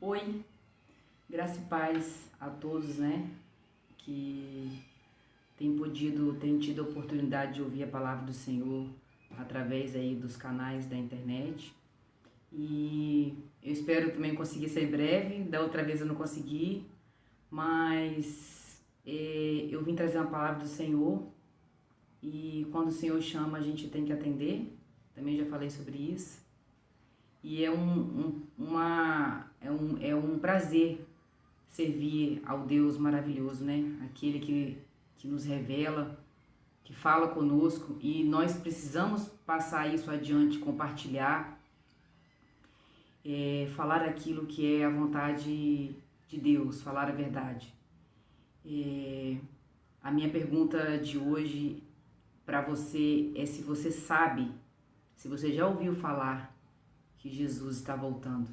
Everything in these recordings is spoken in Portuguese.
Oi, graça e paz a todos, né, que têm tido a oportunidade de ouvir a palavra do Senhor através aí dos canais da internet. E eu espero também conseguir ser breve. Da outra vez eu não consegui, mas eu vim trazer uma palavra do Senhor e quando o Senhor chama a gente tem que atender. Também já falei sobre isso. E é um prazer servir ao Deus maravilhoso, né? Aquele que nos revela, que fala conosco, e nós precisamos passar isso adiante, compartilhar, falar aquilo que é a vontade de Deus, falar a verdade. A minha pergunta de hoje para você é se você sabe, se você já ouviu falar que Jesus está voltando,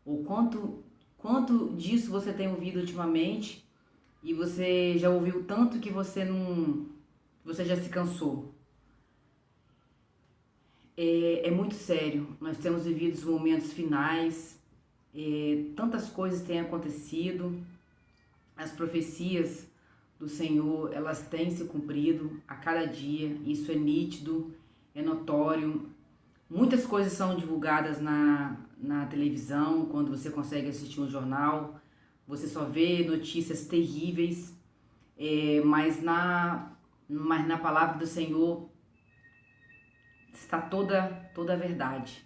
ou quanto disso você tem ouvido ultimamente e você já ouviu tanto que você já se cansou. É muito sério. Nós temos vivido os momentos finais, tantas coisas têm acontecido, as profecias do Senhor, elas têm se cumprido a cada dia. Isso é nítido, é notório. Muitas coisas são divulgadas na televisão, quando você consegue assistir um jornal, você só vê notícias terríveis, mas na palavra do Senhor está toda a verdade.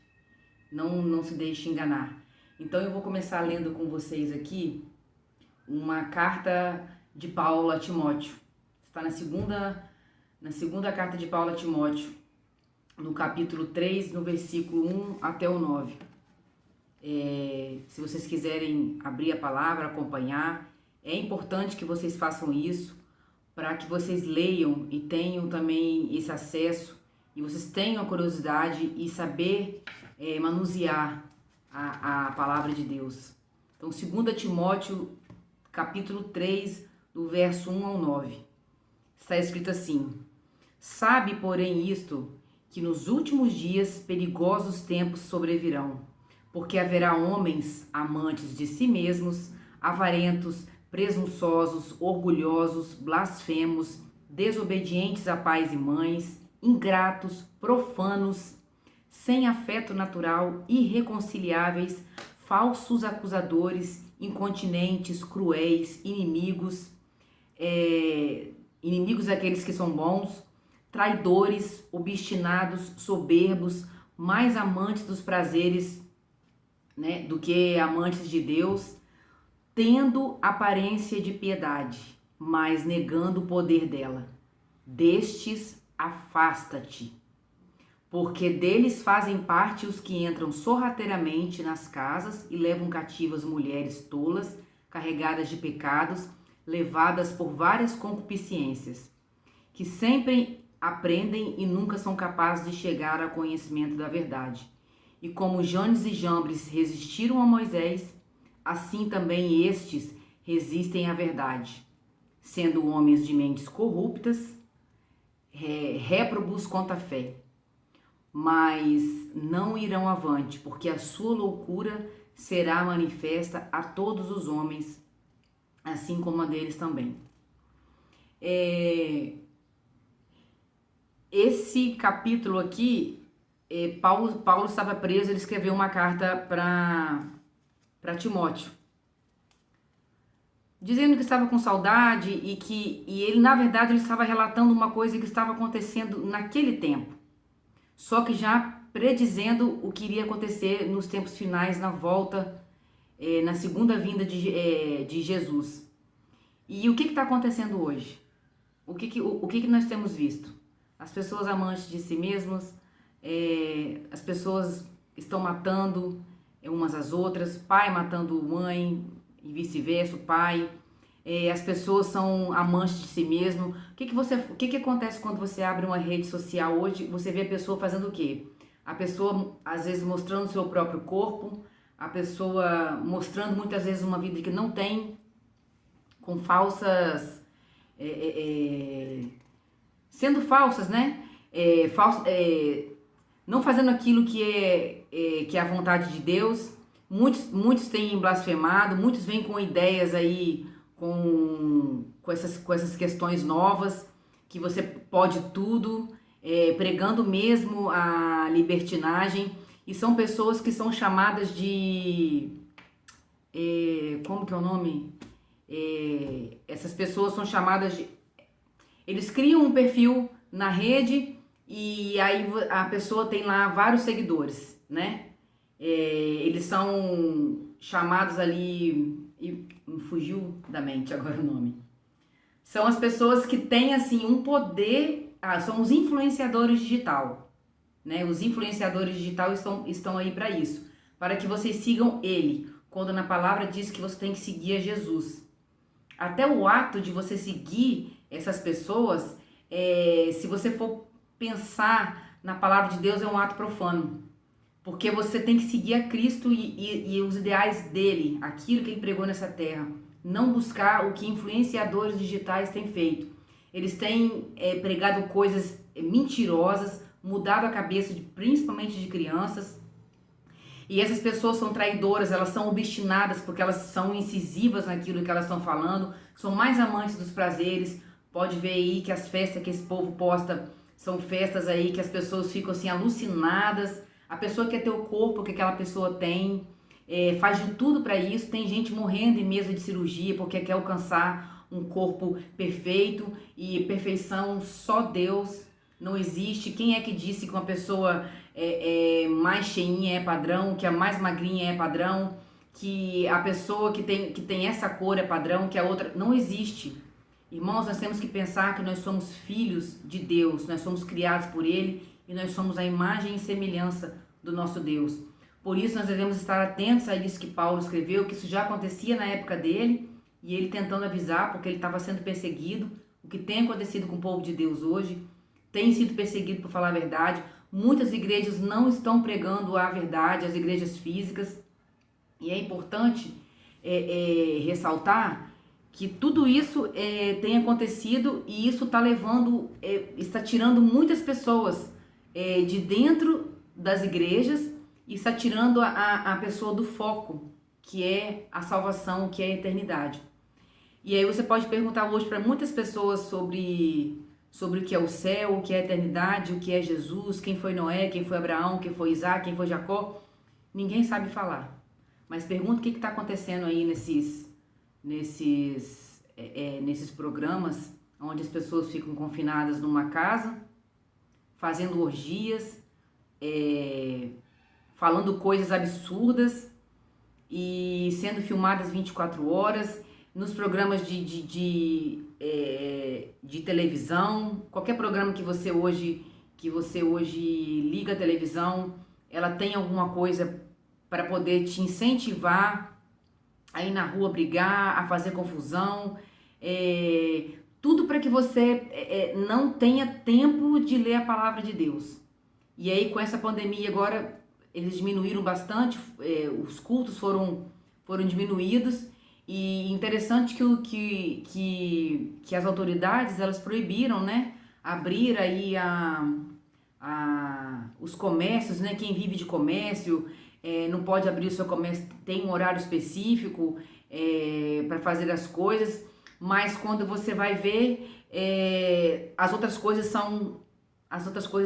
Não se deixe enganar. Então eu vou começar lendo com vocês aqui uma carta de Paulo a Timóteo. Está na segunda carta de Paulo a Timóteo, no capítulo 3, no versículo 1 até o 9. Se vocês quiserem abrir a palavra, acompanhar, é importante que vocês façam isso para que vocês leiam e tenham também esse acesso e vocês tenham a curiosidade e saber manusear a palavra de Deus. Então, 2 Timóteo, capítulo 3, do verso 1 ao 9, está escrito assim: Sabe, porém, isto, que nos últimos dias perigosos tempos sobrevirão, porque haverá homens amantes de si mesmos, avarentos, presunçosos, orgulhosos, blasfemos, desobedientes a pais e mães, ingratos, profanos, sem afeto natural, irreconciliáveis, falsos acusadores, incontinentes, cruéis, inimigos daqueles que são bons, traidores, obstinados, soberbos, mais amantes dos prazeres, né, do que amantes de Deus, tendo aparência de piedade, mas negando o poder dela. Destes afasta-te, porque deles fazem parte os que entram sorrateiramente nas casas e levam cativas mulheres tolas, carregadas de pecados, levadas por várias concupiscências, que sempre aprendem e nunca são capazes de chegar ao conhecimento da verdade. E como Janes e Jambres resistiram a Moisés, assim também estes resistem à verdade, sendo homens de mentes corruptas, réprobos quanto à fé. Mas não irão avante, porque a sua loucura será manifesta a todos os homens, assim como a deles também. Esse capítulo aqui, Paulo estava preso, ele escreveu uma carta para Timóteo, dizendo que estava com saudade e ele, na verdade, ele estava relatando uma coisa que estava acontecendo naquele tempo, só que já predizendo o que iria acontecer nos tempos finais, na volta, na segunda vinda de Jesus. E o que está acontecendo hoje? O que nós temos visto? As pessoas amantes de si mesmas, as pessoas estão matando umas às outras, pai matando mãe e vice-versa, o pai. As pessoas são amantes de si mesmo. O que acontece quando você abre uma rede social hoje? Você vê a pessoa fazendo o quê? A pessoa, às vezes, mostrando o seu próprio corpo, a pessoa mostrando muitas vezes uma vida que não tem, com falsas... sendo falsas, né? Não fazendo aquilo que é a vontade de Deus, Muitos têm blasfemado, muitos vêm com ideias aí, com essas questões novas, que você pode tudo, pregando mesmo a libertinagem. E são pessoas que são chamadas de... como que é o nome? Essas pessoas são chamadas de... Eles criam um perfil na rede e aí a pessoa tem lá vários seguidores, né? Eles são chamados ali... E me fugiu da mente agora o nome. São as pessoas que têm, assim, um poder... são os influenciadores digital, né? Os influenciadores digital estão aí para isso. Para que vocês sigam ele. Quando na palavra diz que você tem que seguir a Jesus. Até o ato de você seguir essas pessoas, se você for pensar na palavra de Deus, é um ato profano. Porque você tem que seguir a Cristo e os ideais dele, aquilo que ele pregou nessa terra. Não buscar o que influenciadores digitais têm feito. Eles têm pregado coisas mentirosas, mudado a cabeça principalmente de crianças. E essas pessoas são traidoras, elas são obstinadas porque elas são incisivas naquilo que elas estão falando, são mais amantes dos prazeres. Pode ver aí que as festas que esse povo posta são festas aí que as pessoas ficam assim alucinadas. A pessoa quer ter o corpo que aquela pessoa tem, faz de tudo para isso. Tem gente morrendo em mesa de cirurgia porque quer alcançar um corpo perfeito, e perfeição só Deus, não existe. Quem é que disse que uma pessoa mais cheinha é padrão, que a mais magrinha é padrão, que a pessoa que tem essa cor é padrão, que a outra... Não existe. Irmãos, nós temos que pensar que nós somos filhos de Deus, nós somos criados por Ele e nós somos a imagem e semelhança do nosso Deus. Por isso nós devemos estar atentos a isso que Paulo escreveu, que isso já acontecia na época dele, e ele tentando avisar, porque ele estava sendo perseguido. O que tem acontecido com o povo de Deus hoje, tem sido perseguido por falar a verdade. Muitas igrejas não estão pregando a verdade, as igrejas físicas, e é importante ressaltar que tudo isso tem acontecido, e isso está levando, está tirando muitas pessoas de dentro das igrejas e está tirando a pessoa do foco, que é a salvação, que é a eternidade. E aí você pode perguntar hoje para muitas pessoas sobre o que é o céu, o que é a eternidade, o que é Jesus, quem foi Noé, quem foi Abraão, quem foi Isaac, quem foi Jacó. Ninguém sabe falar. Mas pergunta o que está acontecendo aí nesses programas onde as pessoas ficam confinadas numa casa, fazendo orgias, falando coisas absurdas e sendo filmadas 24 horas, nos programas de televisão. Qualquer programa que você hoje liga a televisão, ela tem alguma coisa para poder te incentivar a ir na rua brigar, a fazer confusão, tudo para que você não tenha tempo de ler a palavra de Deus. E aí, com essa pandemia agora, eles diminuíram bastante, os cultos foram diminuídos, e interessante que as autoridades, elas proibiram, né, abrir aí os comércios, né, quem vive de comércio, não pode abrir o seu comércio, tem um horário específico para fazer as coisas, mas quando você vai ver, as outras coisas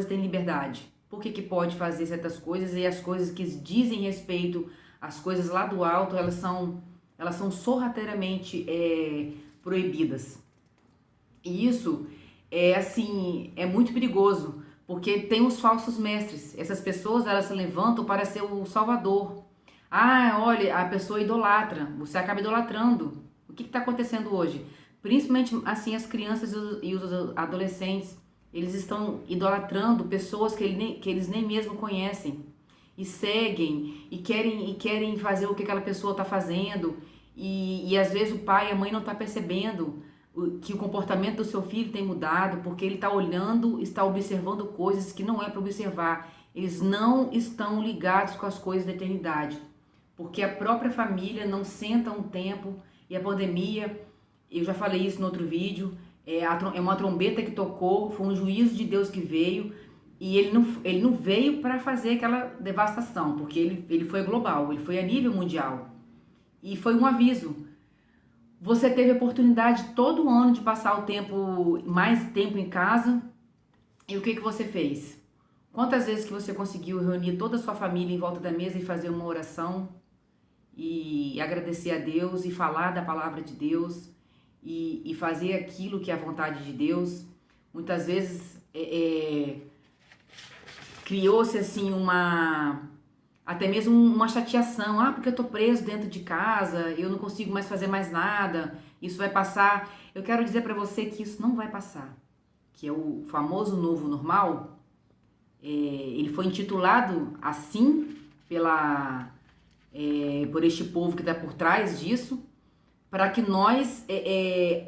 têm liberdade. Por que pode fazer certas coisas, e as coisas que dizem respeito às coisas lá do alto, elas são sorrateiramente proibidas. E isso é muito perigoso, porque tem os falsos mestres. Essas pessoas, elas se levantam para ser o salvador. Olha, a pessoa idolatra, você acaba idolatrando. O que está acontecendo hoje? Principalmente assim as crianças e os adolescentes, eles estão idolatrando pessoas que eles nem mesmo conhecem, e seguem e querem fazer o que aquela pessoa está fazendo, e às vezes o pai e a mãe não estão percebendo que o comportamento do seu filho tem mudado, porque ele está olhando, está observando coisas que não é para observar. Eles não estão ligados com as coisas da eternidade, porque a própria família não senta um tempo. E a pandemia, eu já falei isso no outro vídeo, é uma trombeta que tocou, foi um juízo de Deus que veio, E ele não veio para fazer aquela devastação, porque ele foi global, ele foi a nível mundial. E foi um aviso. Você teve a oportunidade todo ano de passar mais tempo em casa, e o que você fez? Quantas vezes que você conseguiu reunir toda a sua família em volta da mesa e fazer uma oração e agradecer a Deus e falar da palavra de Deus e fazer aquilo que é a vontade de Deus? Muitas vezes criou-se assim até mesmo uma chateação, porque eu tô preso dentro de casa, eu não consigo mais fazer mais nada, isso vai passar. Eu quero dizer para você que isso não vai passar, que é o famoso novo normal. Ele foi intitulado assim por este povo que está por trás disso, para que nós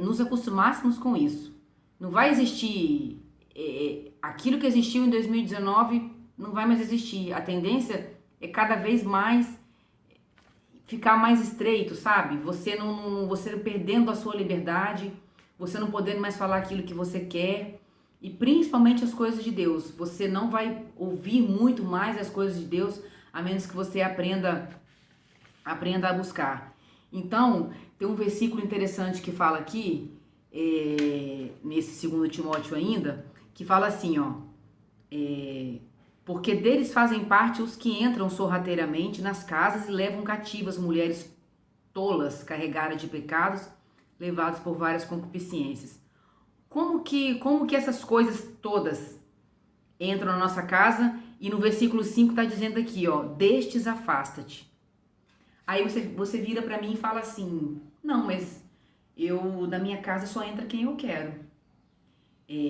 nos acostumássemos com isso. Não vai existir aquilo que existiu em 2019, não vai mais existir. A tendência é cada vez mais ficar mais estreito, sabe? Você perdendo a sua liberdade, você não podendo mais falar aquilo que você quer, e principalmente as coisas de Deus. Você não vai ouvir muito mais as coisas de Deus, a menos que você aprenda a buscar. Então, tem um versículo interessante que fala aqui, nesse 2 Timóteo ainda, que fala assim, porque deles fazem parte os que entram sorrateiramente nas casas e levam cativas mulheres tolas, carregadas de pecados, levados por várias concupiscências. Como que essas coisas todas entram na nossa casa? E no versículo 5 está dizendo aqui, destes afasta-te. Aí você vira para mim e fala assim, não, mas na minha casa só entra quem eu quero.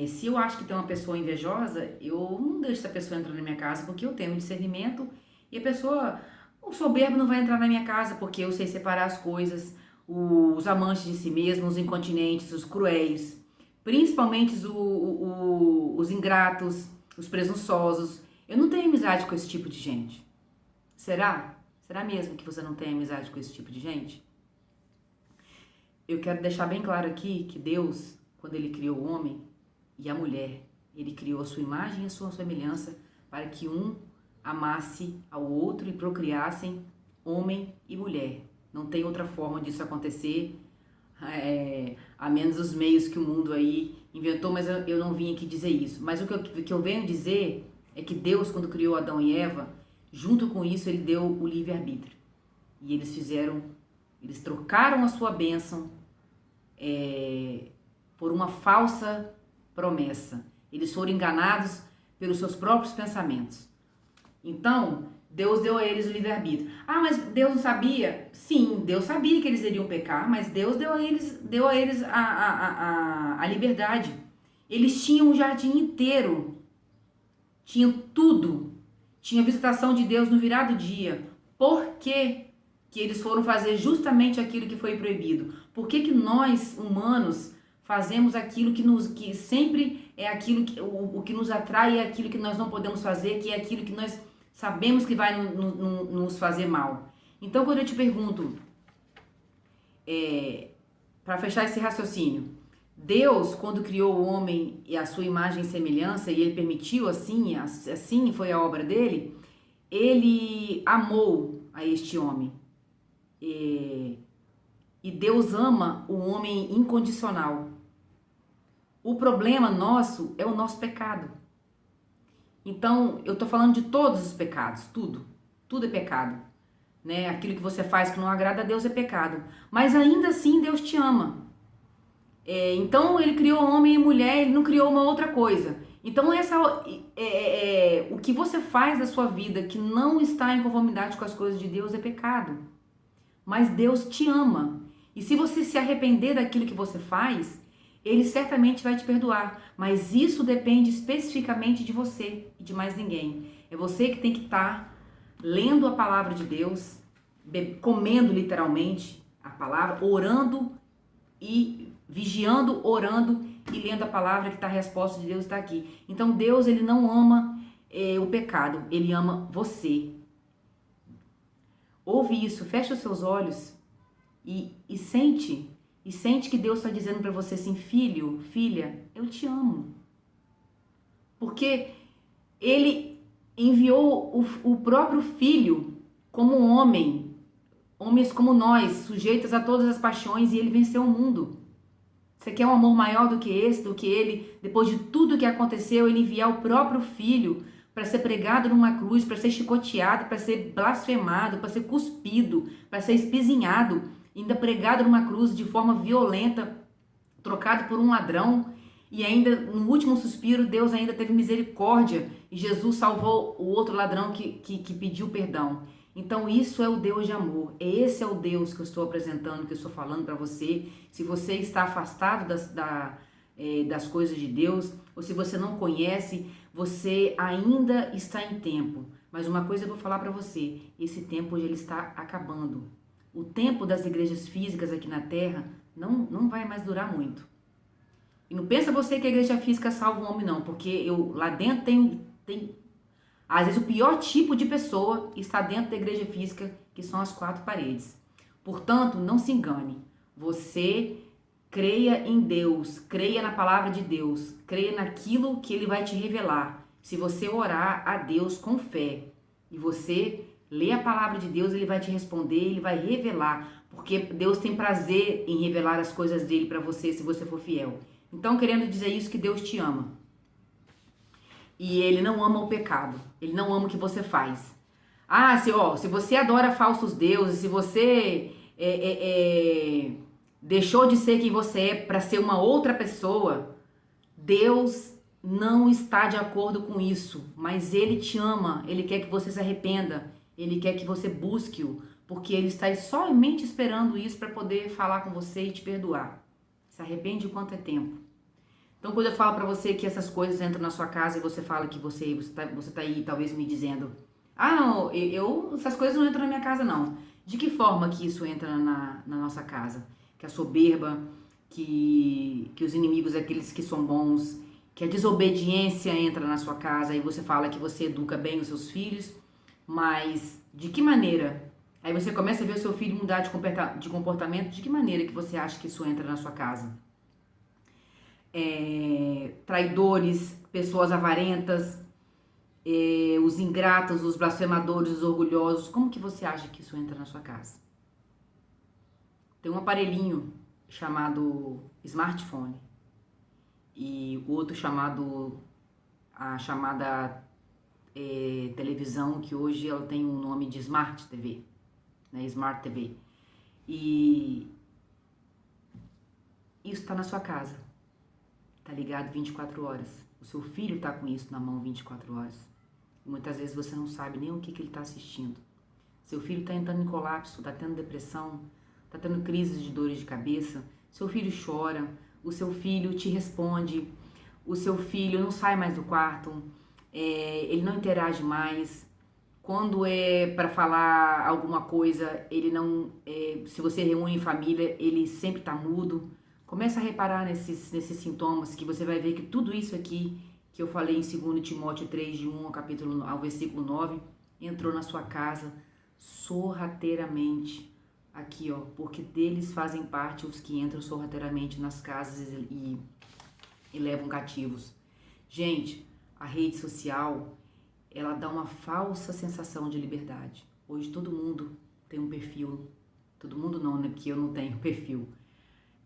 Se eu acho que tem uma pessoa invejosa, eu não deixo essa pessoa entrar na minha casa porque eu tenho discernimento, e o soberbo não vai entrar na minha casa porque eu sei separar as coisas, os amantes de si mesmos, os incontinentes, os cruéis, principalmente os ingratos, os presunçosos. Eu não tenho amizade com esse tipo de gente. Será? Será mesmo que você não tem amizade com esse tipo de gente? Eu quero deixar bem claro aqui que Deus, quando Ele criou o homem e a mulher, Ele criou a sua imagem e a sua semelhança para que um amasse ao outro e procriassem homem e mulher. Não tem outra forma disso acontecer, a menos os meios que o mundo aí inventou, mas eu não vim aqui dizer isso. Mas o que eu venho dizer é que Deus, quando criou Adão e Eva, junto com isso, Ele deu o livre-arbítrio. E eles trocaram a sua bênção por uma falsa promessa. Eles foram enganados pelos seus próprios pensamentos. Então, Deus deu a eles o livre-arbítrio. Mas Deus não sabia? Sim, Deus sabia que eles iriam pecar, mas Deus deu a eles a liberdade. Eles tinham um jardim inteiro, tinham tudo, tinha visitação de Deus no virado dia. Por que eles foram fazer justamente aquilo que foi proibido? Por que nós, humanos, fazemos aquilo que sempre é aquilo o que nos atrai, é aquilo que nós não podemos fazer, que é aquilo que nós sabemos que vai nos fazer mal? Então, quando eu te pergunto, para fechar esse raciocínio, Deus, quando criou o homem e a sua imagem e semelhança, e Ele permitiu assim foi a obra dele, Ele amou a este homem. E Deus ama o homem incondicional. O problema nosso é o nosso pecado. Então, eu tô falando de todos os pecados, tudo é pecado, né? Aquilo que você faz que não agrada a Deus é pecado, mas ainda assim Deus te ama. Então, Ele criou homem e mulher, Ele não criou uma outra coisa. Então, o que você faz da sua vida que não está em conformidade com as coisas de Deus é pecado. Mas Deus te ama. E se você se arrepender daquilo que você faz, Ele certamente vai te perdoar. Mas isso depende especificamente de você e de mais ninguém. É você que tem que estar lendo a palavra de Deus, comendo literalmente a palavra, orando e vigiando, orando e lendo a palavra, que a resposta de Deus está aqui. Então Deus, Ele não ama o pecado, Ele ama você. Ouve isso, fecha os seus olhos e sente que Deus está dizendo para você assim: filho, filha, eu te amo. Porque Ele enviou o próprio Filho como homem, homens como nós, sujeitos a todas as paixões, e ele venceu o mundo. Você quer um amor maior do que esse, do que ele, depois de tudo que aconteceu, ele enviar o próprio Filho para ser pregado numa cruz, para ser chicoteado, para ser blasfemado, para ser cuspido, para ser espizinhado, ainda pregado numa cruz de forma violenta, trocado por um ladrão, e ainda no último suspiro Deus ainda teve misericórdia e Jesus salvou o outro ladrão que pediu perdão. Então isso é o Deus de amor, esse é o Deus que eu estou apresentando, que eu estou falando para você. Se você está afastado das coisas de Deus, ou se você não conhece, você ainda está em tempo. Mas uma coisa eu vou falar para você, esse tempo hoje ele está acabando. O tempo das igrejas físicas aqui na Terra não vai mais durar muito. E não pensa você que a igreja física salva o homem, não, porque lá dentro tem às vezes o pior tipo de pessoa está dentro da igreja física, que são as quatro paredes. Portanto, não se engane. Você creia em Deus, creia na palavra de Deus, creia naquilo que Ele vai te revelar. Se você orar a Deus com fé e você ler a palavra de Deus, Ele vai te responder, Ele vai revelar, porque Deus tem prazer em revelar as coisas dele para você, se você for fiel. Então, querendo dizer isso, que Deus te ama. E Ele não ama o pecado, Ele não ama o que você faz. Ah, se você adora falsos deuses, se você deixou de ser quem você é para ser uma outra pessoa, Deus não está de acordo com isso, mas Ele te ama, Ele quer que você se arrependa, Ele quer que você busque-o, porque Ele está somente esperando isso para poder falar com você e te perdoar. Se arrepende enquanto é tempo. Então, quando eu falo para você que essas coisas entram na sua casa e você fala que você tá aí talvez me dizendo, ah, não, essas coisas não entram na minha casa, não. De que forma que isso entra na nossa casa? Que a soberba, que os inimigos, aqueles que são bons, que a desobediência entra na sua casa e você fala que você educa bem os seus filhos, mas de que maneira? Aí você começa a ver o seu filho mudar de comportamento, de que maneira que você acha que isso entra na sua casa? Traidores, pessoas avarentas, os ingratos, os blasfemadores, os orgulhosos. Como que você acha que isso entra na sua casa? Tem um aparelhinho chamado smartphone e o outro a chamada televisão, que hoje ela tem um nome de Smart TV, né? Smart TV. E isso está na sua casa. Tá ligado 24 horas. O seu filho tá com isso na mão 24 horas. E muitas vezes você não sabe nem o que ele tá assistindo. Seu filho tá entrando em colapso, tá tendo depressão, tá tendo crises de dores de cabeça. Seu filho chora, o seu filho te responde, o seu filho não sai mais do quarto, ele não interage mais. Quando é para falar alguma coisa, ele não. Se você reúne em família, ele sempre tá mudo. Começa a reparar nesses sintomas, que você vai ver que tudo isso aqui que eu falei em 2 Timóteo 3, de 1 ao versículo 9, entrou na sua casa sorrateiramente. Aqui, ó, porque deles fazem parte os que entram sorrateiramente nas casas e levam cativos. Gente, a rede social, ela dá uma falsa sensação de liberdade. Hoje todo mundo tem um perfil. Todo mundo não, né? Porque eu não tenho perfil.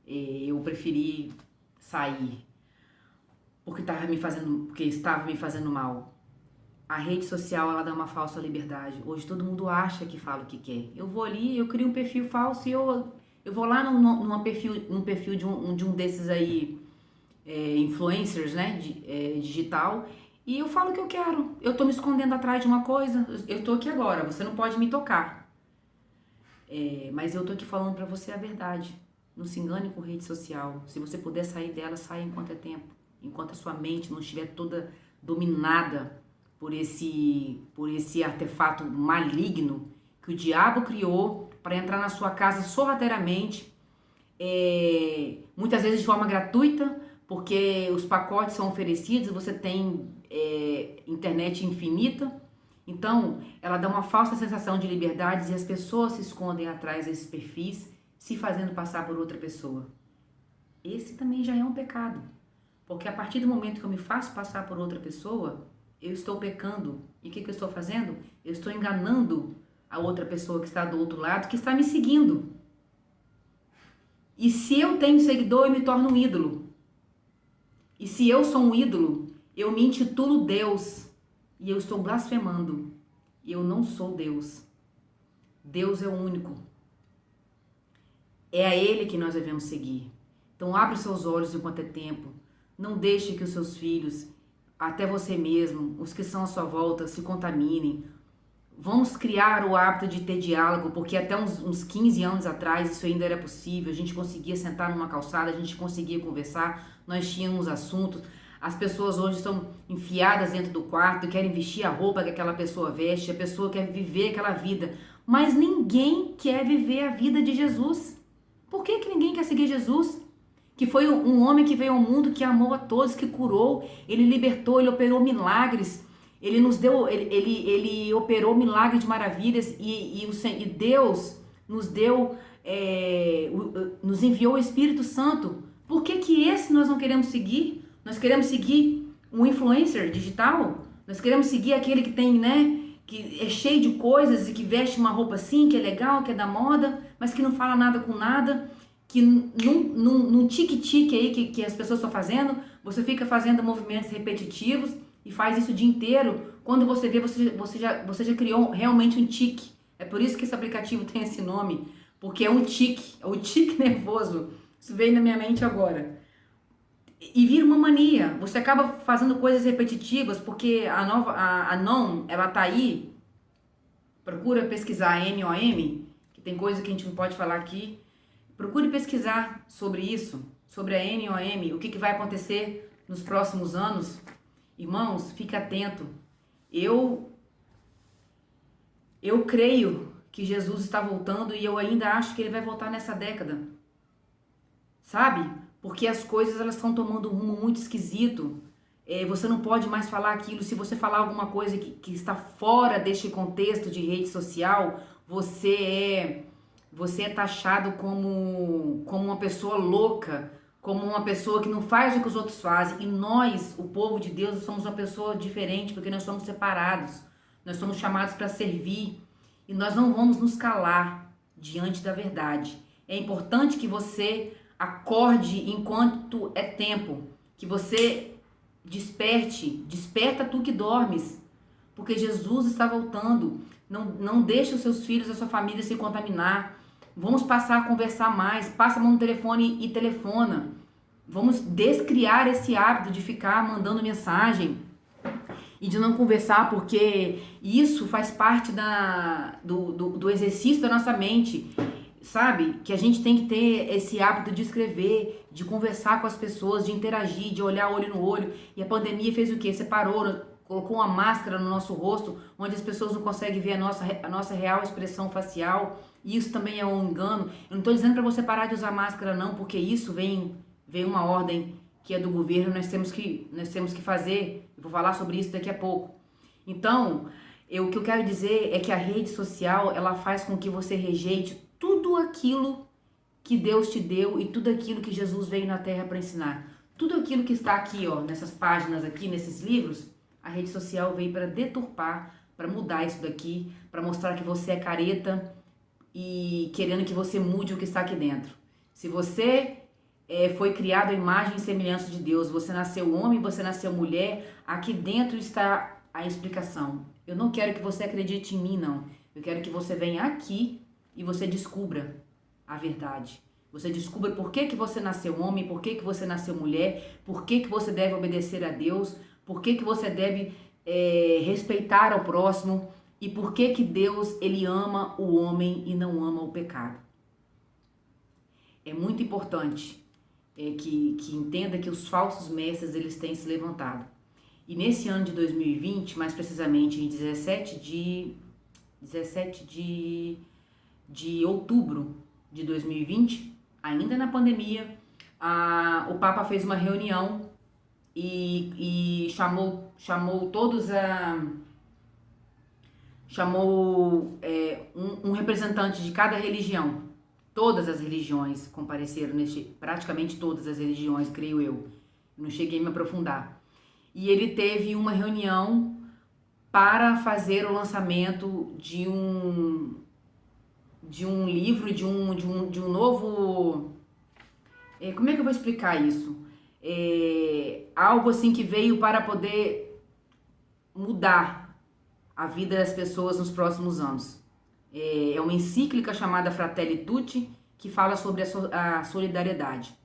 Eu preferi sair porque estava me fazendo mal. A rede social, ela dá uma falsa liberdade. Hoje todo mundo acha que fala o que quer. Eu vou ali, eu crio um perfil falso e eu vou lá num perfil de um desses aí influencers, né, digital, e eu falo o que eu quero. Eu tô me escondendo atrás de uma coisa. Eu tô aqui agora, você não pode me tocar. Mas eu tô aqui falando pra você a verdade. Não se engane com rede social. Se você puder sair dela, saia enquanto é tempo. Enquanto a sua mente não estiver toda dominada por esse artefato maligno que o diabo criou para entrar na sua casa sorrateiramente, muitas vezes de forma gratuita, porque os pacotes são oferecidos, você tem internet infinita. Então, ela dá uma falsa sensação de liberdade e as pessoas se escondem atrás desses perfis, se fazendo passar por outra pessoa. Esse também já é um pecado, porque a partir do momento que eu me faço passar por outra pessoa, eu estou pecando. E o que eu estou fazendo? Eu estou enganando a outra pessoa que está do outro lado, que está me seguindo. E se eu tenho seguidor, eu me torno um ídolo. E se eu sou um ídolo, eu me intitulo Deus. E eu estou blasfemando. E eu não sou Deus. Deus é o único. É a Ele que nós devemos seguir. Então abre os seus olhos enquanto é tempo. Não deixe que os seus filhos, até você mesmo, os que são à sua volta, se contaminem. Vamos criar o hábito de ter diálogo, porque até uns 15 anos atrás isso ainda era possível. A gente conseguia sentar numa calçada, a gente conseguia conversar, nós tínhamos assuntos. As pessoas hoje estão enfiadas dentro do quarto, querem vestir a roupa que aquela pessoa veste, a pessoa quer viver aquela vida. Mas ninguém quer viver a vida de Jesus. Por que ninguém quer seguir Jesus? Que foi um homem que veio ao mundo, que amou a todos, que curou, ele libertou, ele operou milagres, ele nos deu, ele operou milagres de maravilhas e Deus nos deu, nos enviou o Espírito Santo. Por que esse nós não queremos seguir? Nós queremos seguir um influencer digital? Nós queremos seguir aquele que tem, né, que é cheio de coisas e que veste uma roupa assim, que é legal, que é da moda, mas que não fala nada com nada, que num tique-tique aí que as pessoas estão fazendo, você fica fazendo movimentos repetitivos e faz isso o dia inteiro. Quando você vê, você já criou realmente um tique. É por isso que esse aplicativo tem esse nome, porque é um tique, é o tique nervoso. Isso veio na minha mente agora. E vira uma mania. Você acaba fazendo coisas repetitivas, porque a NOM, ela tá aí. Procura pesquisar NOM, que tem coisa que a gente não pode falar aqui. Procure pesquisar sobre isso, sobre a NOM, o que vai acontecer nos próximos anos. Irmãos, fique atento. Eu creio que Jesus está voltando e eu ainda acho que ele vai voltar nessa década. Sabe? Porque as coisas elas estão tomando um rumo muito esquisito. Você não pode mais falar aquilo. Se você falar alguma coisa que está fora deste contexto de rede social, você é taxado como uma pessoa louca, como uma pessoa que não faz o que os outros fazem. E nós, o povo de Deus, somos uma pessoa diferente, porque nós somos separados. Nós somos chamados para servir. E nós não vamos nos calar diante da verdade. É importante que você acorde enquanto é tempo. Que você desperta tu que dormes. Porque Jesus está voltando. Não deixe os seus filhos, a sua família se contaminar. Vamos passar a conversar mais. Passa a mão no telefone e telefona. Vamos descriar esse hábito de ficar mandando mensagem e de não conversar, porque isso faz parte do exercício da nossa mente. Sabe? Que a gente tem que ter esse hábito de escrever, de conversar com as pessoas, de interagir, de olhar olho no olho. E a pandemia fez o quê? Separou, colocou uma máscara no nosso rosto, onde as pessoas não conseguem ver a nossa real expressão facial. E isso também é um engano. Eu não estou dizendo para você parar de usar máscara não, porque isso vem uma ordem que é do governo, nós temos que fazer. Eu vou falar sobre isso daqui a pouco. Então, o que eu quero dizer é que a rede social, ela faz com que você rejeite tudo aquilo que Deus te deu e tudo aquilo que Jesus veio na Terra para ensinar. Tudo aquilo que está aqui, ó, nessas páginas aqui, nesses livros, a rede social veio para deturpar, para mudar isso daqui, para mostrar que você é careta e querendo que você mude o que está aqui dentro. Se você foi criado à imagem e semelhança de Deus, você nasceu homem, você nasceu mulher, aqui dentro está a explicação. Eu não quero que você acredite em mim, não. Eu quero que você venha aqui e você descubra a verdade. Você descubra por que você nasceu homem, por que você nasceu mulher, por que você deve obedecer a Deus, por que você deve respeitar ao próximo e por que Deus ele ama o homem e não ama o pecado. É muito importante que entenda que os falsos mestres eles têm se levantado. E nesse ano de 2020, mais precisamente em 17 de outubro de 2020, ainda na pandemia, o Papa fez uma reunião e chamou todos um representante de cada religião. Todas as religiões compareceram praticamente todas as religiões, creio eu. Não cheguei a me aprofundar. E ele teve uma reunião para fazer o lançamento de um livro, de um novo... como é que eu vou explicar isso? Algo assim que veio para poder mudar a vida das pessoas nos próximos anos. É uma encíclica chamada Fratelli Tutti, que fala sobre a solidariedade.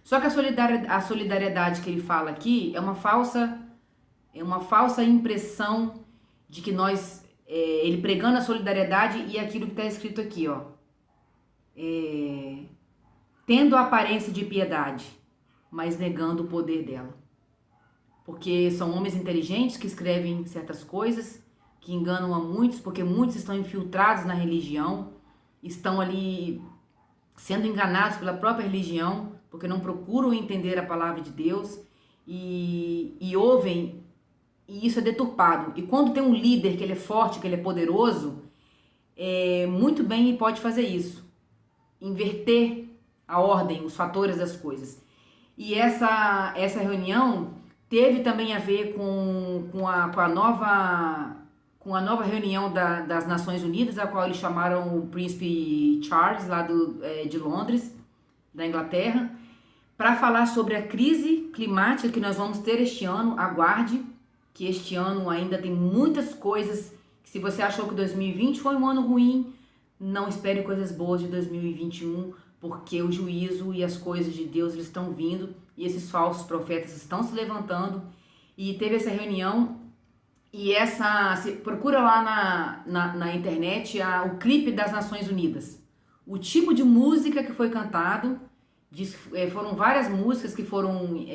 Só que a solidariedade que ele fala aqui é uma falsa impressão de que nós, ele pregando a solidariedade e aquilo que está escrito aqui, ó, tendo a aparência de piedade, mas negando o poder dela. Porque são homens inteligentes que escrevem certas coisas, que enganam a muitos, porque muitos estão infiltrados na religião, estão ali sendo enganados pela própria religião, porque não procuram entender a palavra de Deus e ouvem, e isso é deturpado. E quando tem um líder que ele é forte, que ele é poderoso, muito bem ele pode fazer isso, inverter a ordem, os fatores das coisas. E essa reunião teve também a ver com a nova reunião das Nações Unidas, a qual eles chamaram o Príncipe Charles, lá de Londres, da Inglaterra, para falar sobre a crise climática que nós vamos ter este ano. Aguarde, que este ano ainda tem muitas coisas, que se você achou que 2020 foi um ano ruim, não espere coisas boas de 2021, porque o juízo e as coisas de Deus eles estão vindo, e esses falsos profetas estão se levantando. E teve essa reunião, e procura lá na internet o clipe das Nações Unidas. O tipo de música que foi cantado, foram várias músicas que foram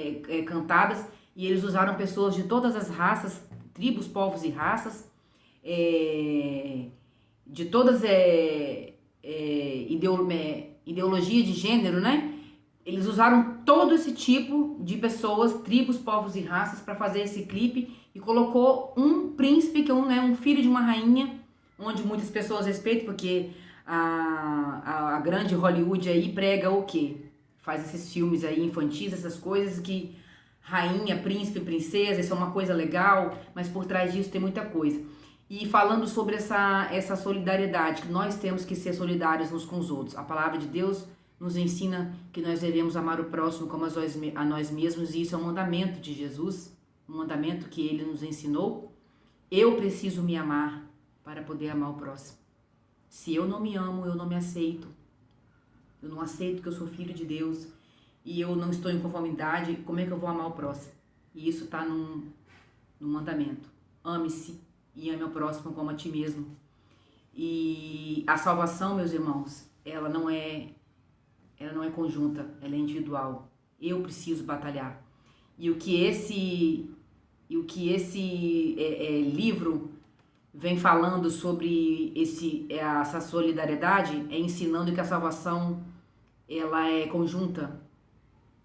cantadas, e eles usaram pessoas de todas as raças, tribos, povos e raças, de todas ideologia de gênero, né? Eles usaram todo esse tipo de pessoas, tribos, povos e raças para fazer esse clipe, e colocou um príncipe, que é um filho de uma rainha, onde muitas pessoas respeitam, porque a grande Hollywood aí prega o quê? Faz esses filmes aí infantis, essas coisas que rainha, príncipe, princesa, isso é uma coisa legal, mas por trás disso tem muita coisa. E falando sobre essa solidariedade, que nós temos que ser solidários uns com os outros. A palavra de Deus nos ensina que nós devemos amar o próximo como a nós mesmos, e isso é um mandamento de Jesus, um mandamento que ele nos ensinou. Eu preciso me amar para poder amar o próximo. Se eu não me amo, eu não me aceito. Eu não aceito que eu sou filho de Deus e eu não estou em conformidade. Como é que eu vou amar o próximo? E isso está no mandamento. Ame-se e ame ao próximo como a ti mesmo. E a salvação, meus irmãos, ela não é conjunta, ela é individual. Eu preciso batalhar. E o que esse livro vem falando sobre essa solidariedade, ensinando que a salvação ela é conjunta.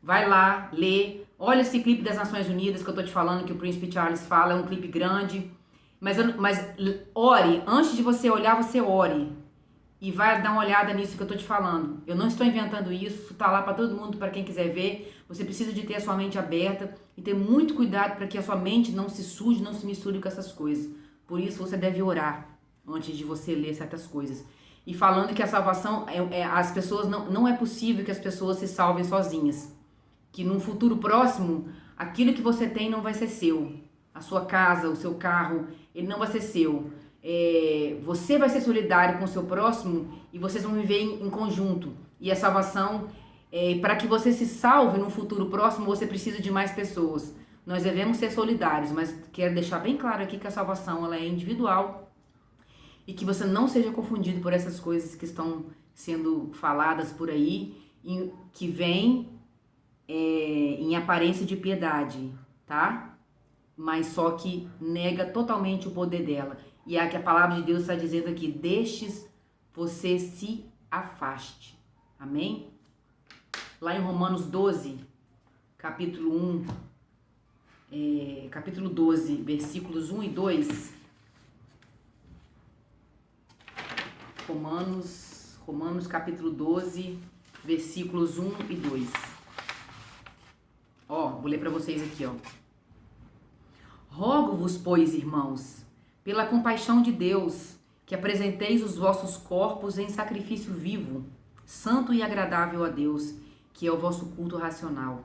Vai lá, lê, olha esse clipe das Nações Unidas que eu tô te falando, que o Príncipe Charles fala, é um clipe grande, mas ore, antes de você olhar, você ore, e vai dar uma olhada nisso que eu tô te falando. Eu não estou inventando isso tá lá para todo mundo, para quem quiser ver. Você precisa de ter a sua mente aberta e ter muito cuidado para que a sua mente não se suje, não se misture com essas coisas. Por isso você deve orar antes de você ler certas coisas. E falando que a salvação, as pessoas não é possível que as pessoas se salvem sozinhas. Que num futuro próximo, aquilo que você tem não vai ser seu. A sua casa, o seu carro, ele não vai ser seu. Você vai ser solidário com o seu próximo e vocês vão viver em conjunto. E a salvação, para que você se salve no futuro próximo, você precisa de mais pessoas. Nós devemos ser solidários, mas quero deixar bem claro aqui que a salvação ela é individual e que você não seja confundido por essas coisas que estão sendo faladas por aí, que vêm em aparência de piedade, tá? Mas só que nega totalmente o poder dela. E é que a palavra de Deus está dizendo aqui, destes você se afaste. Amém? Lá em Romanos 12, capítulo 12, versículos 1 e 2. Romanos capítulo 12, versículos 1 e 2. Vou ler para vocês aqui, Rogo-vos, pois, irmãos, pela compaixão de Deus, que apresenteis os vossos corpos em sacrifício vivo, santo e agradável a Deus, que é o vosso culto racional.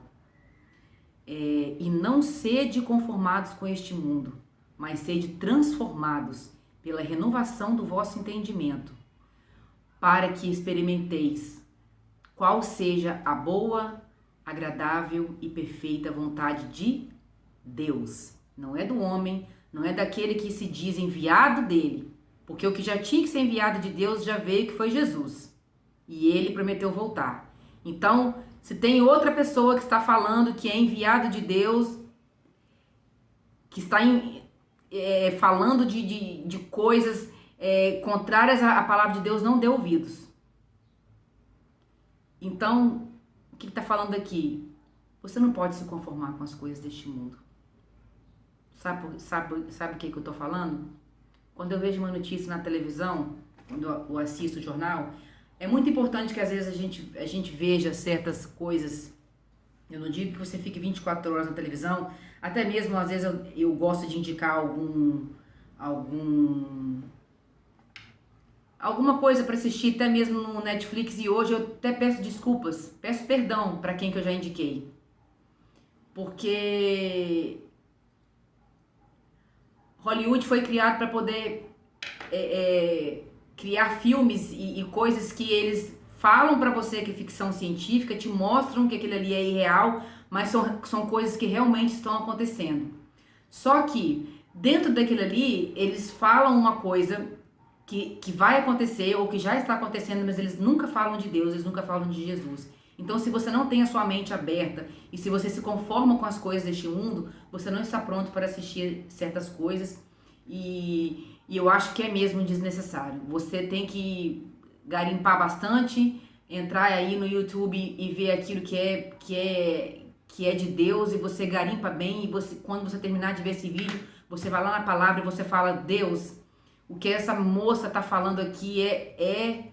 E não sede conformados com este mundo, mas sede transformados pela renovação do vosso entendimento, para que experimenteis qual seja a boa, agradável e perfeita vontade de Deus. Não é do homem, não é daquele que se diz enviado dele, porque o que já tinha que ser enviado de Deus já veio, que foi Jesus. E ele prometeu voltar. Então, se tem outra pessoa que está falando que é enviado de Deus, que está falando de coisas contrárias à palavra de Deus, não dê ouvidos. Então, o que está falando aqui? Você não pode se conformar com as coisas deste mundo. Sabe o que eu estou falando? Quando eu vejo uma notícia na televisão, quando eu assisto o jornal, é muito importante que às vezes a gente veja certas coisas. Eu não digo que você fique 24 horas na televisão, até mesmo às vezes eu gosto de indicar alguma coisa para assistir, até mesmo no Netflix, e hoje eu até peço desculpas, peço perdão para quem que eu já indiquei. Porque Hollywood foi criado para poder criar filmes e coisas que eles falam para você que é ficção científica, te mostram que aquilo ali é irreal, mas são coisas que realmente estão acontecendo. Só que dentro daquilo ali, eles falam uma coisa que vai acontecer ou que já está acontecendo, mas eles nunca falam de Deus, eles nunca falam de Jesus. Então, se você não tem a sua mente aberta e se você se conforma com as coisas deste mundo, você não está pronto para assistir certas coisas e eu acho que é mesmo desnecessário. Você tem que garimpar bastante, entrar aí no YouTube e ver aquilo que é de Deus, e você garimpa bem, e quando você terminar de ver esse vídeo, você vai lá na palavra e você fala: Deus, o que essa moça está falando aqui é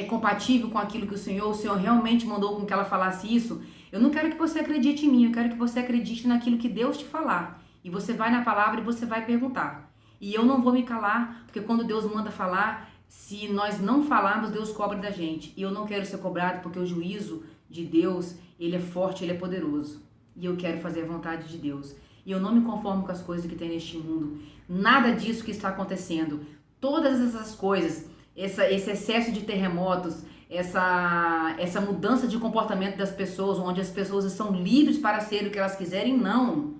compatível com aquilo que o Senhor realmente mandou com que ela falasse isso. Eu não quero que você acredite em mim, eu quero que você acredite naquilo que Deus te falar. E você vai na palavra e você vai perguntar. E eu não vou me calar, porque quando Deus manda falar, se nós não falarmos, Deus cobra da gente. E eu não quero ser cobrado, porque o juízo de Deus, ele é forte, ele é poderoso. E eu quero fazer a vontade de Deus. E eu não me conformo com as coisas que tem neste mundo. Nada disso que está acontecendo. Todas essas coisas, esse excesso de terremotos, essa mudança de comportamento das pessoas, onde as pessoas estão livres para ser o que elas quiserem, não.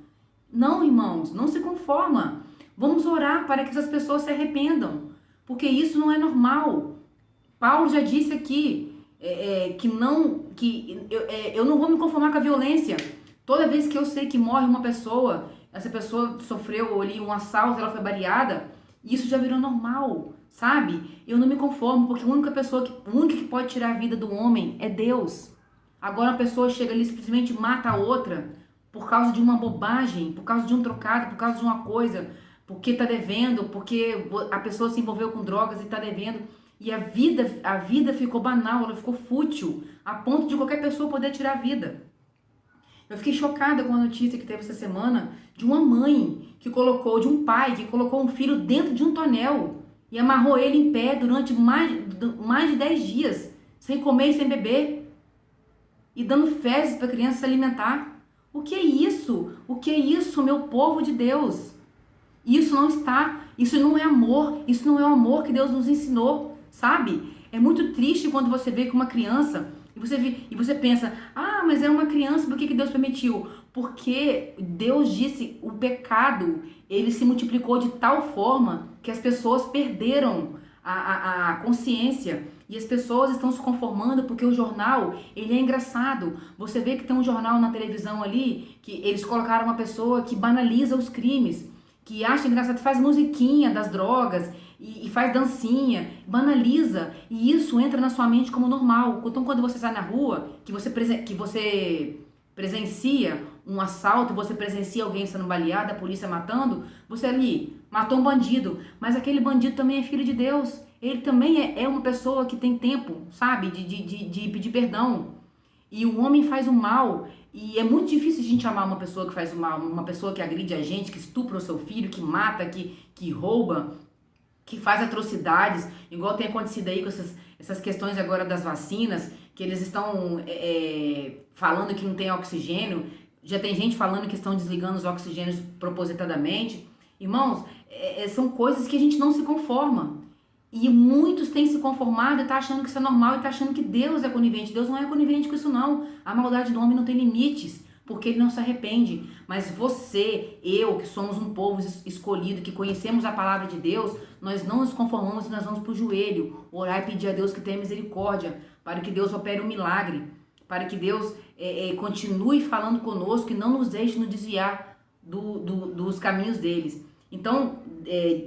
Não, irmãos, não se conforma. Vamos orar para que essas pessoas se arrependam, porque isso não é normal. Paulo já disse aqui que eu não vou me conformar com a violência. Toda vez que eu sei que morre uma pessoa, essa pessoa sofreu ali um assalto, ela foi baleada, isso já virou normal, sabe? Eu não me conformo, porque a única que pode tirar a vida do homem é Deus. Agora a pessoa chega ali e simplesmente mata a outra por causa de uma bobagem, por causa de um trocado, por causa de uma coisa, porque tá devendo, porque a pessoa se envolveu com drogas e tá devendo. E a vida ficou banal, ela ficou fútil, a ponto de qualquer pessoa poder tirar a vida. Eu fiquei chocada com a notícia que teve essa semana de uma mãe de um pai que colocou um filho dentro de um tonel e amarrou ele em pé durante mais de 10 dias, sem comer e sem beber, e dando fezes para a criança se alimentar. O que é isso? O que é isso, meu povo de Deus? Isso não é amor, isso não é o amor que Deus nos ensinou, sabe? É muito triste quando você vê que uma criança, e você pensa: ah, mas é uma criança, por que Deus permitiu? Porque Deus disse, o pecado, ele se multiplicou de tal forma que as pessoas perderam a consciência. E as pessoas estão se conformando porque o jornal, ele é engraçado. Você vê que tem um jornal na televisão ali, que eles colocaram uma pessoa que banaliza os crimes, que acha engraçado, faz musiquinha das drogas e faz dancinha, banaliza, e isso entra na sua mente como normal. Então quando você sai na rua, que você presencia um assalto, você presencia alguém sendo baleado, a polícia matando, você ali matou um bandido, mas aquele bandido também é filho de Deus. Ele também é uma pessoa que tem tempo, sabe, de pedir perdão. E o homem faz o mal. E é muito difícil a gente amar uma pessoa que faz o mal, uma pessoa que agride a gente, que estupra o seu filho, que mata, que rouba, que faz atrocidades, igual tem acontecido aí com essas questões agora das vacinas, que eles estão falando que não tem oxigênio, já tem gente falando que estão desligando os oxigênios propositadamente. Irmãos, são coisas que a gente não se conforma. E muitos têm se conformado e tá achando que isso é normal e tá achando que Deus é conivente. Deus não é conivente com isso não. A maldade do homem não tem limites, porque ele não se arrepende. Mas você, eu, que somos um povo escolhido, que conhecemos a palavra de Deus, nós não nos conformamos e nós vamos pro joelho, orar e pedir a Deus que tenha misericórdia, para que Deus opere um milagre, para que Deus continue falando conosco e não nos deixe nos desviar dos caminhos deles. Então,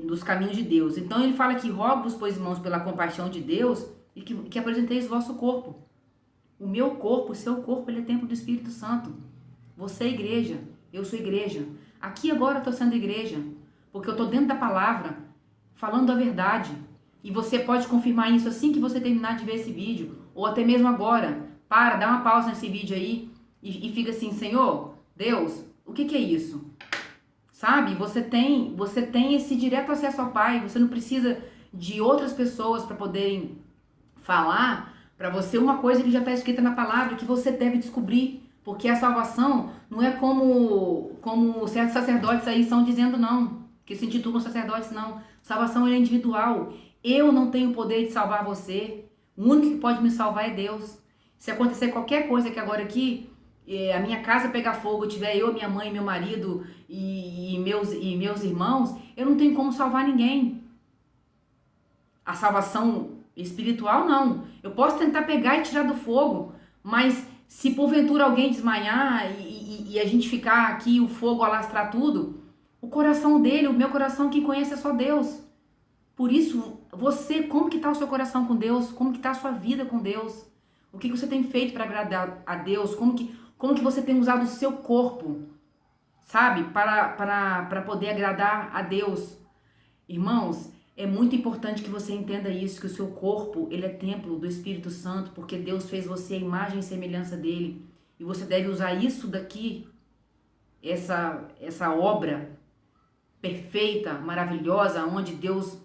dos caminhos de Deus. Então ele fala que rogo-vos, pois, irmãos, pela compaixão de Deus, e que apresenteis o vosso corpo. O meu corpo, o seu corpo, ele é templo do Espírito Santo. Você é igreja, eu sou igreja. Aqui agora eu estou sendo igreja, porque eu estou dentro da palavra, falando a verdade. E você pode confirmar isso assim que você terminar de ver esse vídeo, ou até mesmo agora. Dá uma pausa nesse vídeo aí e fica assim, Senhor, Deus, o que é isso? Sabe? Você tem esse direto acesso ao Pai, você não precisa de outras pessoas para poderem falar para você uma coisa que já está escrita na palavra, que você deve descobrir, porque a salvação não é como certos sacerdotes aí estão dizendo não, que se intitulam sacerdotes não. Salvação é individual. Eu não tenho o poder de salvar você. O único que pode me salvar é Deus. Se acontecer qualquer coisa que agora aqui a minha casa pegar fogo, tiver eu, minha mãe, meu marido e meus irmãos, eu não tenho como salvar ninguém. A salvação espiritual, não. Eu posso tentar pegar e tirar do fogo, mas se porventura alguém desmaiar e a gente ficar aqui, o fogo alastrar tudo, o coração dele, o meu coração, quem conhece é só Deus. Por isso, você, como que está o seu coração com Deus? Como que está a sua vida com Deus? O que você tem feito para agradar a Deus? Como que você tem usado o seu corpo, sabe, para poder agradar a Deus? Irmãos, é muito importante que você entenda isso, que o seu corpo, ele é templo do Espírito Santo, porque Deus fez você a imagem e semelhança dele. E você deve usar isso daqui, essa obra perfeita, maravilhosa, onde Deus,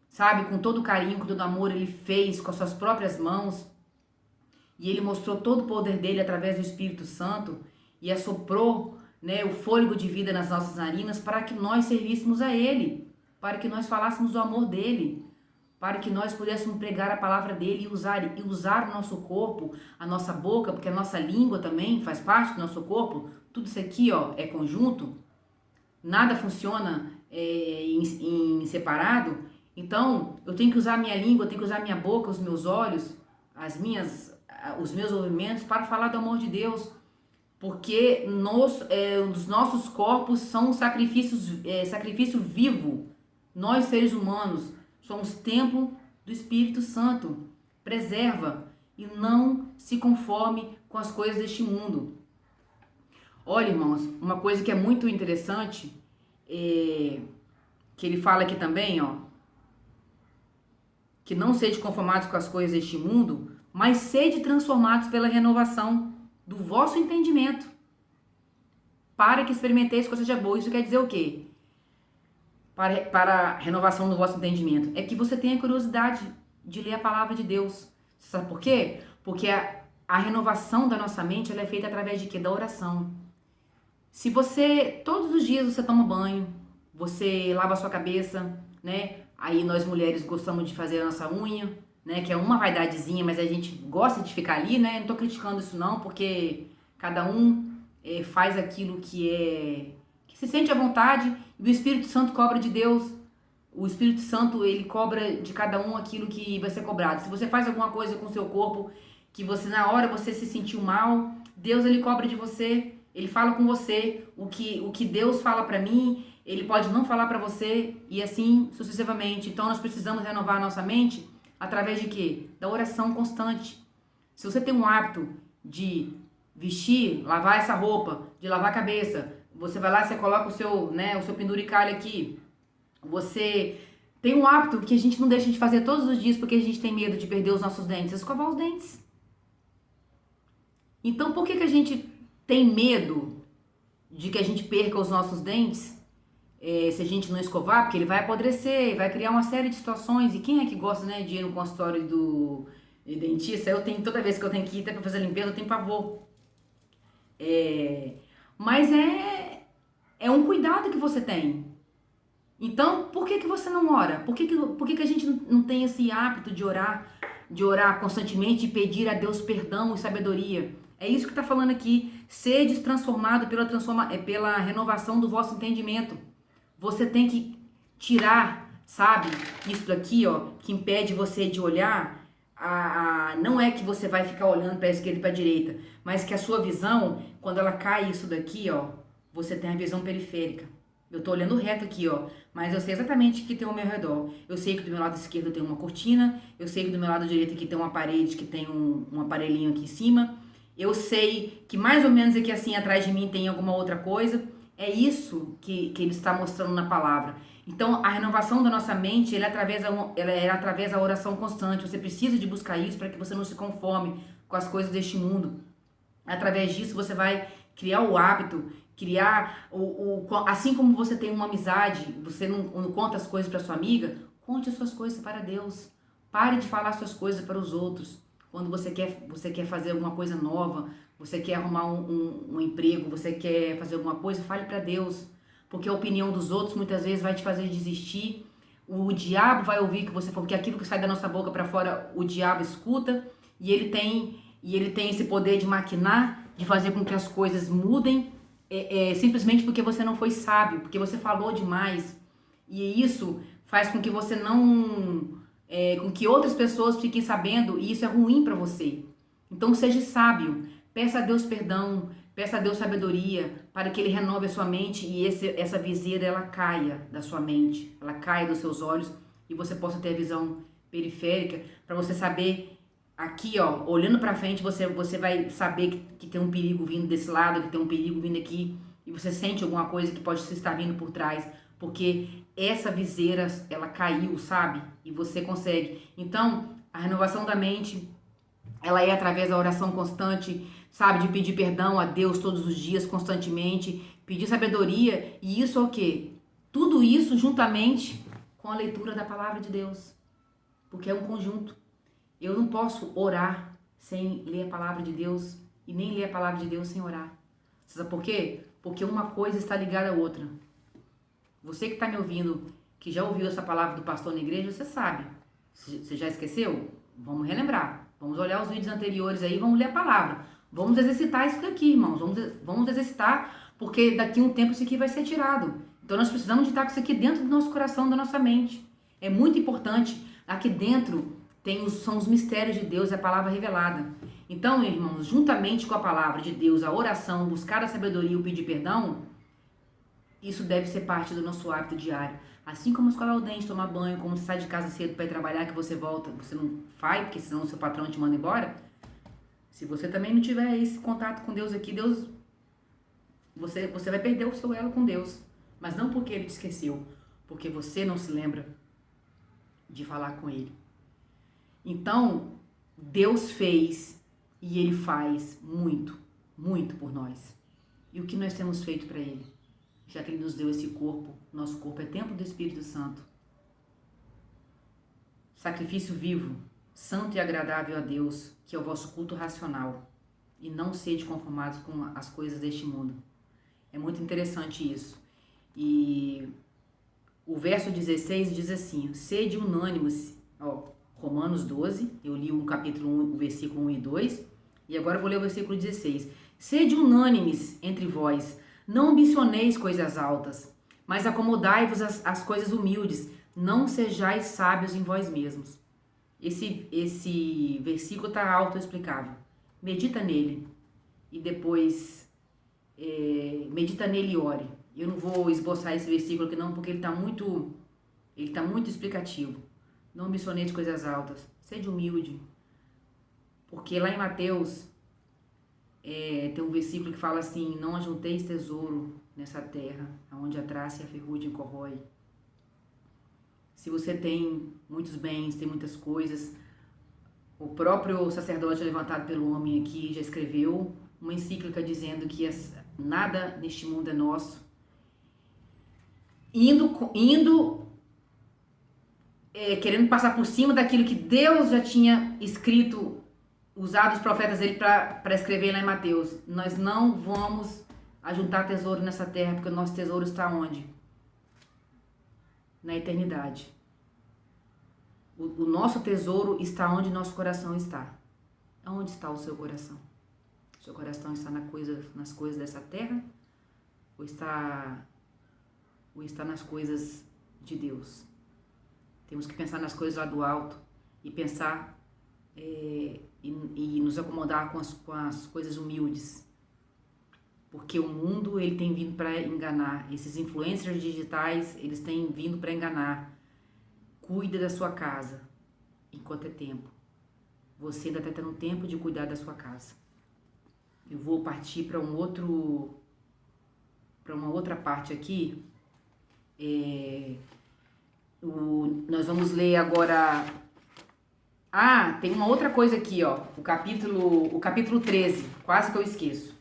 sabe, com todo carinho, com todo amor, ele fez com as suas próprias mãos. E ele mostrou todo o poder dele através do Espírito Santo e assoprou, né, o fôlego de vida nas nossas narinas para que nós servíssemos a ele, para que nós falássemos do amor dele, para que nós pudéssemos pregar a palavra dele e usar o nosso corpo, a nossa boca, porque a nossa língua também faz parte do nosso corpo. Tudo isso aqui, ó, é conjunto. Nada funciona em separado. Então, eu tenho que usar a minha língua, eu tenho que usar a minha boca, os meus olhos, os meus movimentos para falar do amor de Deus, porque os nossos corpos são sacrifício vivo. Nós, seres humanos, somos templo do Espírito Santo. Preserva e não se conforme com as coisas deste mundo. Olha, irmãos, uma coisa que é muito interessante, que ele fala aqui também, ó, que não sede conformados com as coisas deste mundo, mas sede transformados pela renovação do vosso entendimento, para que experimenteis coisa seja boa. Isso quer dizer o quê? Para a renovação do vosso entendimento. É que você tenha curiosidade de ler a palavra de Deus. Sabe por quê? Porque a renovação da nossa mente, ela é feita através de quê? Da oração. Se você, todos os dias você toma banho, você lava a sua cabeça, né? Aí nós mulheres gostamos de fazer a nossa unha, né, que é uma vaidadezinha, mas a gente gosta de ficar ali, né? Não tô criticando isso não, porque cada um faz aquilo que se sente à vontade, e o Espírito Santo cobra de Deus. O Espírito Santo, ele cobra de cada um aquilo que vai ser cobrado. Se você faz alguma coisa com o seu corpo, que você na hora você se sentiu mal, Deus, ele cobra de você, ele fala com você, o que Deus fala pra mim, ele pode não falar pra você, e assim sucessivamente. Então nós precisamos renovar a nossa mente através de quê? Da oração constante. Se você tem um hábito de vestir, lavar essa roupa, de lavar a cabeça, você vai lá, você coloca o seu penduricalho aqui, você tem um hábito que a gente não deixa de fazer todos os dias porque a gente tem medo de perder os nossos dentes, escovar os dentes. Então, por que que a gente tem medo de que a gente perca os nossos dentes se a gente não escovar? Porque ele vai apodrecer, vai criar uma série de situações. E quem é que gosta, né, de ir no consultório do dentista? Eu tenho, toda vez que eu tenho que ir até pra fazer limpeza, eu tenho pavor. Mas é um cuidado que você tem. Então, por que que você não ora? Por que que a gente não tem esse hábito de orar constantemente e pedir a Deus perdão e sabedoria? É isso que está falando aqui. Sede transformado pela renovação do vosso entendimento. Você tem que tirar, sabe, isso daqui, ó, que impede você de olhar. Não é que você vai ficar olhando para a esquerda e para a direita, mas que a sua visão, quando ela cai isso daqui, ó, você tem a visão periférica. Eu tô olhando reto aqui, ó, mas eu sei exatamente o que tem ao meu redor. Eu sei que do meu lado esquerdo tem uma cortina, eu sei que do meu lado direito aqui tem uma parede que tem um aparelhinho aqui em cima. Eu sei que mais ou menos aqui assim atrás de mim tem alguma outra coisa. É isso que ele está mostrando na palavra. Então, a renovação da nossa mente, ela é através da oração constante. Você precisa de buscar isso para que você não se conforme com as coisas deste mundo. Através disso, você vai criar o hábito, assim como você tem uma amizade, você não conta as coisas para sua amiga, conte as suas coisas para Deus. Pare de falar suas coisas para os outros. Quando você quer fazer alguma coisa nova, você quer arrumar um emprego, você quer fazer alguma coisa, fale para Deus. Porque a opinião dos outros muitas vezes vai te fazer desistir. O diabo vai ouvir que você falou, porque aquilo que sai da nossa boca para fora, o diabo escuta, e ele tem esse poder de maquinar, de fazer com que as coisas mudem, simplesmente porque você não foi sábio, porque você falou demais. E isso faz com que você não, com que outras pessoas fiquem sabendo, e isso é ruim para você. Então seja sábio, peça a Deus perdão, peça a Deus sabedoria, para que Ele renove a sua mente e essa viseira ela caia da sua mente, ela caia dos seus olhos e você possa ter a visão periférica para você saber. Aqui, ó, olhando pra frente, você vai saber que tem um perigo vindo desse lado, que tem um perigo vindo aqui, e você sente alguma coisa que pode estar vindo por trás, porque essa viseira, ela caiu, sabe? E você consegue. Então, a renovação da mente, ela é através da oração constante, sabe? De pedir perdão a Deus todos os dias, constantemente, pedir sabedoria, e isso é o quê? Tudo isso juntamente com a leitura da palavra de Deus, porque é um conjunto. Eu não posso orar sem ler a palavra de Deus e nem ler a palavra de Deus sem orar. Sabe por quê? Porque uma coisa está ligada à outra. Você que está me ouvindo, que já ouviu essa palavra do pastor na igreja, você sabe. Você já esqueceu? Vamos relembrar. Vamos olhar os vídeos anteriores aí, vamos ler a palavra. Vamos exercitar isso daqui, irmãos. Vamos exercitar, porque daqui a um tempo isso aqui vai ser tirado. Então nós precisamos de estar com isso aqui dentro do nosso coração, da nossa mente. É muito importante. Aqui dentro são os mistérios de Deus, a palavra revelada. Então, irmãos, juntamente com a palavra de Deus, a oração, buscar a sabedoria e o pedir perdão, isso deve ser parte do nosso hábito diário. Assim como escovar o dente, tomar banho, como você sai de casa cedo para ir trabalhar, que você volta, você não faz, porque senão o seu patrão te manda embora. Se você também não tiver esse contato com Deus aqui, você vai perder o seu elo com Deus. Mas não porque Ele te esqueceu, porque você não se lembra de falar com Ele. Então, Deus fez e Ele faz muito, muito por nós. E o que nós temos feito para Ele? Já que Ele nos deu esse corpo, nosso corpo é templo do Espírito Santo. Sacrifício vivo, santo e agradável a Deus, que é o vosso culto racional. E não sede conformados com as coisas deste mundo. É muito interessante isso. E o verso 16 diz assim, sede unânimes, ó, Romanos 12, eu li o capítulo 1, o versículo 1 e 2, e agora eu vou ler o versículo 16. Sede unânimes entre vós, não ambicioneis coisas altas, mas acomodai-vos às coisas humildes, não sejais sábios em vós mesmos. Esse versículo está autoexplicável. Medita nele e depois medita nele e ore. Eu não vou esboçar esse versículo aqui não, porque ele está muito explicativo. Não ambicioneis coisas altas, sede humilde. Porque lá em Mateus tem um versículo que fala assim, não ajunteis tesouro nessa terra, onde a traça e a ferrugem corrói. Se você tem muitos bens, tem muitas coisas, O próprio sacerdote levantado pelo homem aqui já escreveu uma encíclica dizendo que nada neste mundo é nosso. Querendo passar por cima daquilo que Deus já tinha escrito, usado os profetas dele para escrever lá em Mateus. Nós não vamos ajuntar tesouro nessa terra, porque o nosso tesouro está onde? Na eternidade. O nosso tesouro está onde nosso coração está. Onde está o seu coração? Seu coração está nas coisas dessa terra? Ou está nas coisas de Deus? Temos que pensar nas coisas lá do alto e pensar e nos acomodar com as coisas humildes. Porque o mundo ele tem vindo para enganar. Esses influencers digitais, eles têm vindo para enganar. Cuida da sua casa enquanto é tempo. Você ainda está tendo tempo de cuidar da sua casa. Eu vou partir para uma outra parte aqui. Nós vamos ler agora. Tem uma outra coisa aqui, ó. O capítulo 13. Quase que eu esqueço.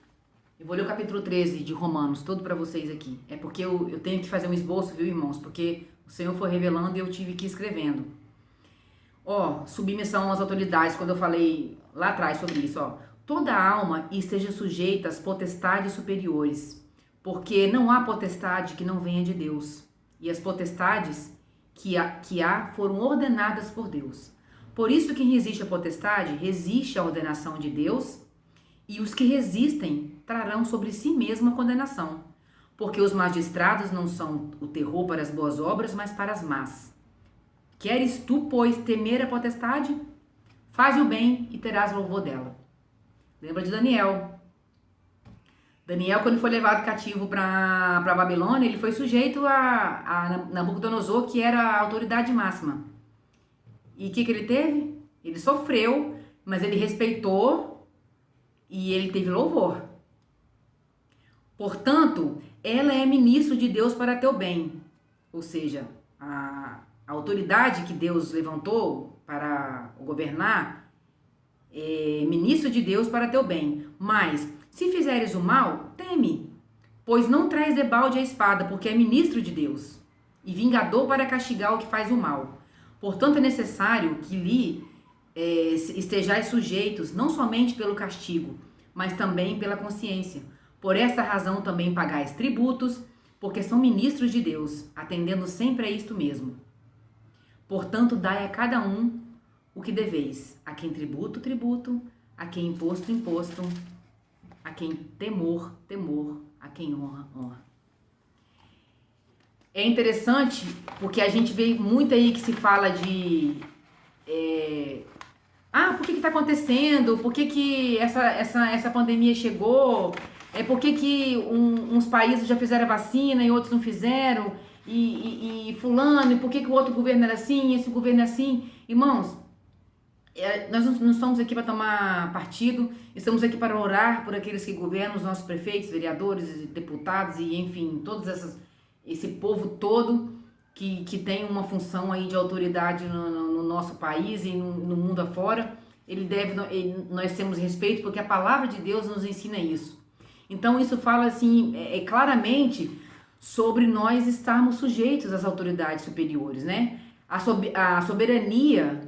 Eu vou ler o capítulo 13 de Romanos, todo para vocês aqui. É porque eu tenho que fazer um esboço, viu, irmãos? Porque o Senhor foi revelando e eu tive que ir escrevendo. Submissão às autoridades, quando eu falei lá atrás sobre isso, Toda alma esteja sujeita às potestades superiores, porque não há potestade que não venha de Deus. E as potestades que há foram ordenadas por Deus. Por isso quem resiste à potestade, resiste à ordenação de Deus, e os que resistem trarão sobre si mesmo a condenação. Porque os magistrados não são o terror para as boas obras, mas para as más. Queres tu, pois, temer a potestade? Faze o bem e terás louvor dela. Lembra de Daniel. Daniel, quando foi levado cativo para Babilônia, ele foi sujeito a Nabucodonosor, que era a autoridade máxima. E o que ele teve? Ele sofreu, mas ele respeitou e ele teve louvor. Portanto, ela é ministro de Deus para teu bem. Ou seja, a autoridade que Deus levantou para governar é ministro de Deus para teu bem. Mas, se fizeres o mal, teme, pois não traz debalde a espada, porque é ministro de Deus, e vingador para castigar o que faz o mal. Portanto, é necessário que lhe estejais sujeitos, não somente pelo castigo, mas também pela consciência. Por essa razão também pagais tributos, porque são ministros de Deus, atendendo sempre a isto mesmo. Portanto, dai a cada um o que deveis, a quem tributo, tributo, a quem imposto, imposto, a quem temor, temor, a quem honra, honra. É interessante porque a gente vê muito aí que se fala de por que está acontecendo? Por que essa pandemia chegou? Por que uns países já fizeram a vacina e outros não fizeram? E fulano, e por que o outro governo era assim, esse governo é assim? Irmãos, nós não estamos aqui para tomar partido, estamos aqui para orar por aqueles que governam, os nossos prefeitos, vereadores, deputados e enfim, esse povo todo que tem uma função aí de autoridade no nosso país e no mundo afora. Nós temos respeito porque a palavra de Deus nos ensina isso. Então isso fala assim, claramente sobre nós estarmos sujeitos às autoridades superiores, né? A soberania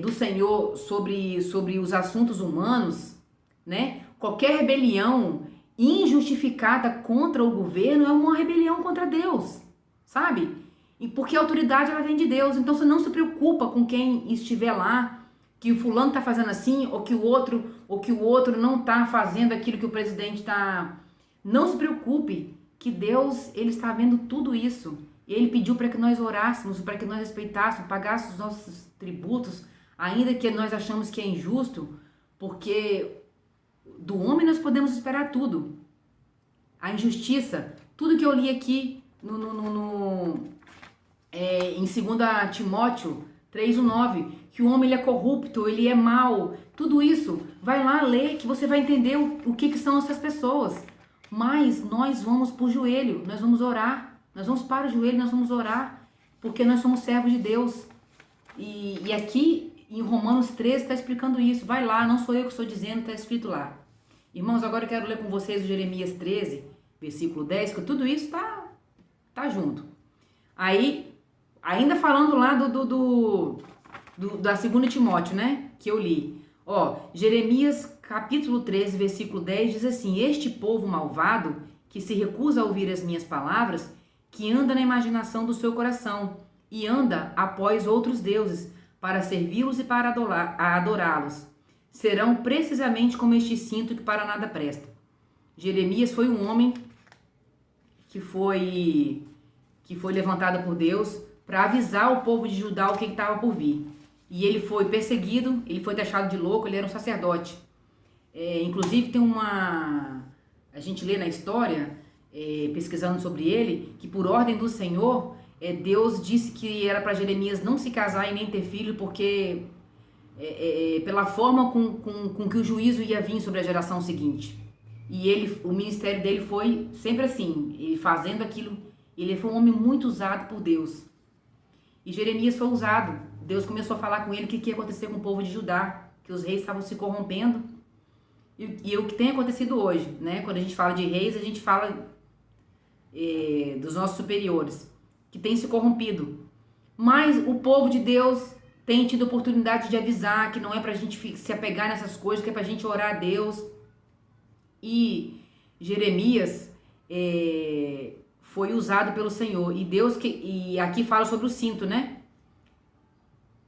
do Senhor sobre os assuntos humanos, né? Qualquer rebelião injustificada contra o governo é uma rebelião contra Deus, sabe? E porque a autoridade ela vem de Deus, então você não se preocupa com quem estiver lá, que o fulano está fazendo assim, ou que o outro não está fazendo aquilo que o presidente está. Não se preocupe, que Deus ele está vendo tudo isso. E ele pediu para que nós orássemos, para que nós respeitássemos, pagássemos os nossos tributos, ainda que nós achamos que é injusto, porque do homem nós podemos esperar tudo. A injustiça, tudo que eu li aqui em 2 Timóteo 3:9, que o homem ele é corrupto, ele é mau, tudo isso, vai lá ler que você vai entender o que são essas pessoas. Mas nós vamos pro joelho, nós vamos orar, nós vamos para o joelho, nós vamos orar, porque nós somos servos de Deus. E aqui Em Romanos 13 está explicando isso. Vai lá, não sou eu que estou dizendo, está escrito lá. Irmãos, agora eu quero ler com vocês o Jeremias 13, versículo 10, que tudo isso tá junto. Aí, ainda falando lá da 2 Timóteo, né, que eu li. Ó, Jeremias capítulo 13, versículo 10 diz assim: este povo malvado, que se recusa a ouvir as minhas palavras, que anda na imaginação do seu coração, e anda após outros deuses, para servi-los e para adorá-los, serão precisamente como este cinto que para nada presta. Jeremias foi um homem que foi levantado por Deus para avisar o povo de Judá o que estava por vir. E ele foi perseguido, ele foi taxado de louco, ele era um sacerdote. Inclusive tem a gente lê na história, pesquisando sobre ele, que por ordem do Senhor, Deus disse que era para Jeremias não se casar e nem ter filho, porque pela forma com que o juízo ia vir sobre a geração seguinte. E o ministério dele foi sempre assim, ele fazendo aquilo. Ele foi um homem muito usado por Deus. E Jeremias foi usado. Deus começou a falar com ele o que ia acontecer com o povo de Judá, que os reis estavam se corrompendo. E o que tem acontecido hoje, né? Quando a gente fala de reis, a gente fala dos nossos superiores, que têm se corrompido. Mas o povo de Deus tem tido oportunidade de avisar que não é pra gente se apegar nessas coisas, que é pra gente orar a Deus. E Jeremias foi usado pelo Senhor. E aqui fala sobre o cinto, né?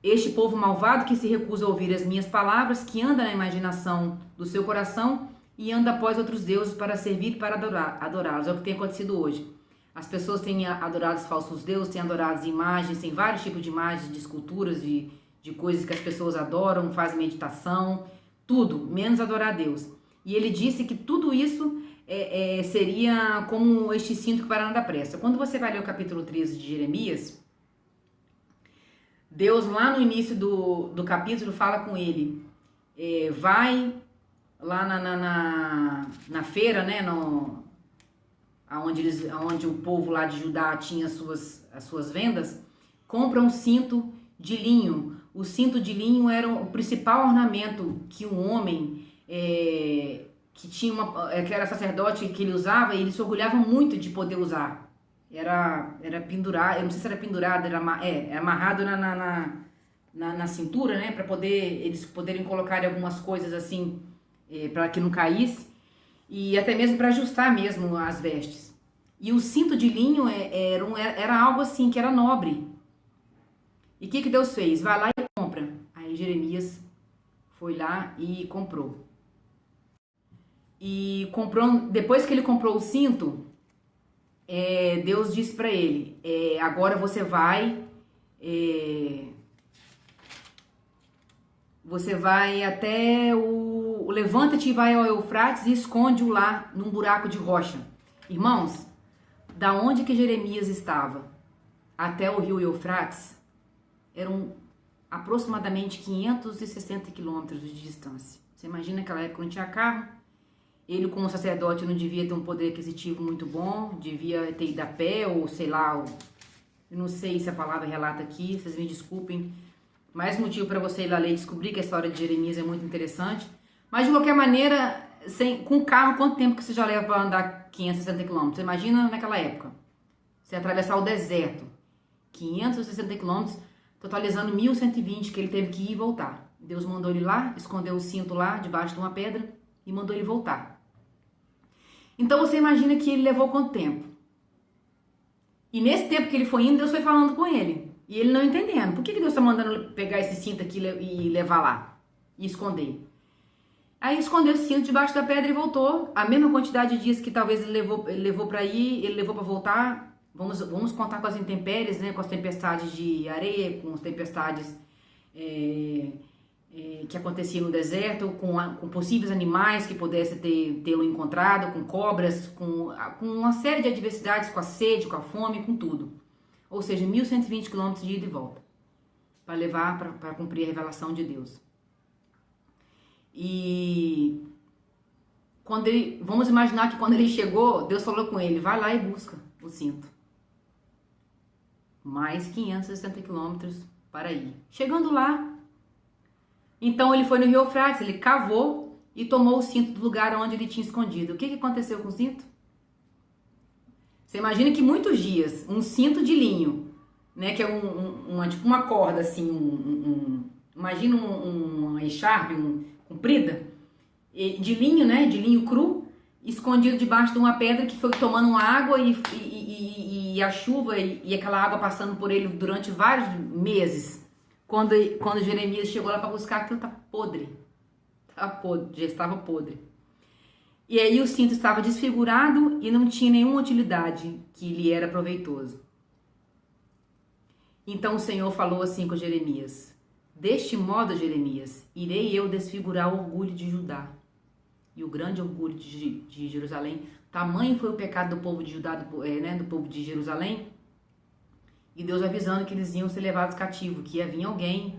Este povo malvado que se recusa a ouvir as minhas palavras, que anda na imaginação do seu coração e anda após outros deuses para servir e para adorá-los. É o que tem acontecido hoje. As pessoas têm adorado os falsos deuses, têm adorado imagens, tem vários tipos de imagens, de esculturas, de coisas que as pessoas adoram, fazem meditação, tudo, menos adorar a Deus. E ele disse que tudo isso seria como este cinto que para nada presta. Quando você vai ler o capítulo 13 de Jeremias, Deus lá no início do capítulo fala com ele, vai lá na feira, né, onde o povo lá de Judá tinha as suas vendas, compra um cinto de linho. O cinto de linho era o principal ornamento que um homem que era sacerdote, que ele usava, e ele se orgulhava muito de poder usar. Era pendurado, eu não sei se era pendurado, era amarrado na cintura, né, para eles poderem colocar algumas coisas assim, para que não caísse, e até mesmo para ajustar mesmo as vestes. E o cinto de linho era algo assim que era nobre. E o que Deus fez? Vai lá e compra. Aí Jeremias foi lá e comprou. E depois que ele comprou o cinto, Deus disse para ele, agora você vai até levanta-te e vai ao Eufrates e esconde-o lá num buraco de rocha. Irmãos, da onde que Jeremias estava até o rio Eufrates eram aproximadamente 560 quilômetros de distância. Você imagina naquela época não tinha carro. Ele, como sacerdote, não devia ter um poder aquisitivo muito bom, devia ter ido a pé, ou sei lá, eu não sei se a palavra relata aqui, vocês me desculpem. Mais motivo para você ir lá ler e descobrir que a história de Jeremias é muito interessante. Mas, de qualquer maneira, com carro, quanto tempo que você já leva para andar 560 quilômetros? Você imagina naquela época, você atravessar o deserto, 560 quilômetros, totalizando 1.120 que ele teve que ir e voltar. Deus mandou ele lá, escondeu o cinto lá, debaixo de uma pedra, e mandou ele voltar. Então você imagina que ele levou quanto tempo? E nesse tempo que ele foi indo, Deus foi falando com ele. E ele não entendendo. Por que Deus está mandando pegar esse cinto aqui e levar lá? E esconder? Aí escondeu o cinto debaixo da pedra e voltou. A mesma quantidade de dias que talvez ele levou para ir, ele levou para voltar. Vamos contar com as intempéries, né? Com as tempestades de areia, com as tempestades que aconteciam no deserto, com possíveis animais que pudessem tê-lo encontrado, com cobras, com uma série de adversidades, com a sede, com a fome, com tudo. Ou seja, 1.120 quilômetros de ida e volta, para levar, para cumprir a revelação de Deus. E vamos imaginar que quando ele chegou, Deus falou com ele, vai lá e busca o cinto. Mais 560 quilômetros para ir. Chegando lá, Então ele foi no rio Eufrates, ele cavou e tomou o cinto do lugar onde ele tinha escondido. O que aconteceu com o cinto? Você imagina que muitos dias, um cinto de linho, né, que é tipo uma corda assim, imagina uma echarpe comprida, de linho, né, de linho cru, escondido debaixo de uma pedra que foi tomando água e a chuva e aquela água passando por ele durante vários meses. Quando Jeremias chegou lá para buscar, aquilo já estava podre. E aí o cinto estava desfigurado e não tinha nenhuma utilidade que lhe era proveitoso. Então o Senhor falou assim com Jeremias: deste modo, Jeremias, irei eu desfigurar o orgulho de Judá e o grande orgulho de Jerusalém. Tamanho foi o pecado do povo de Judá, do povo de Jerusalém. E Deus avisando que eles iam ser levados cativos, que ia vir alguém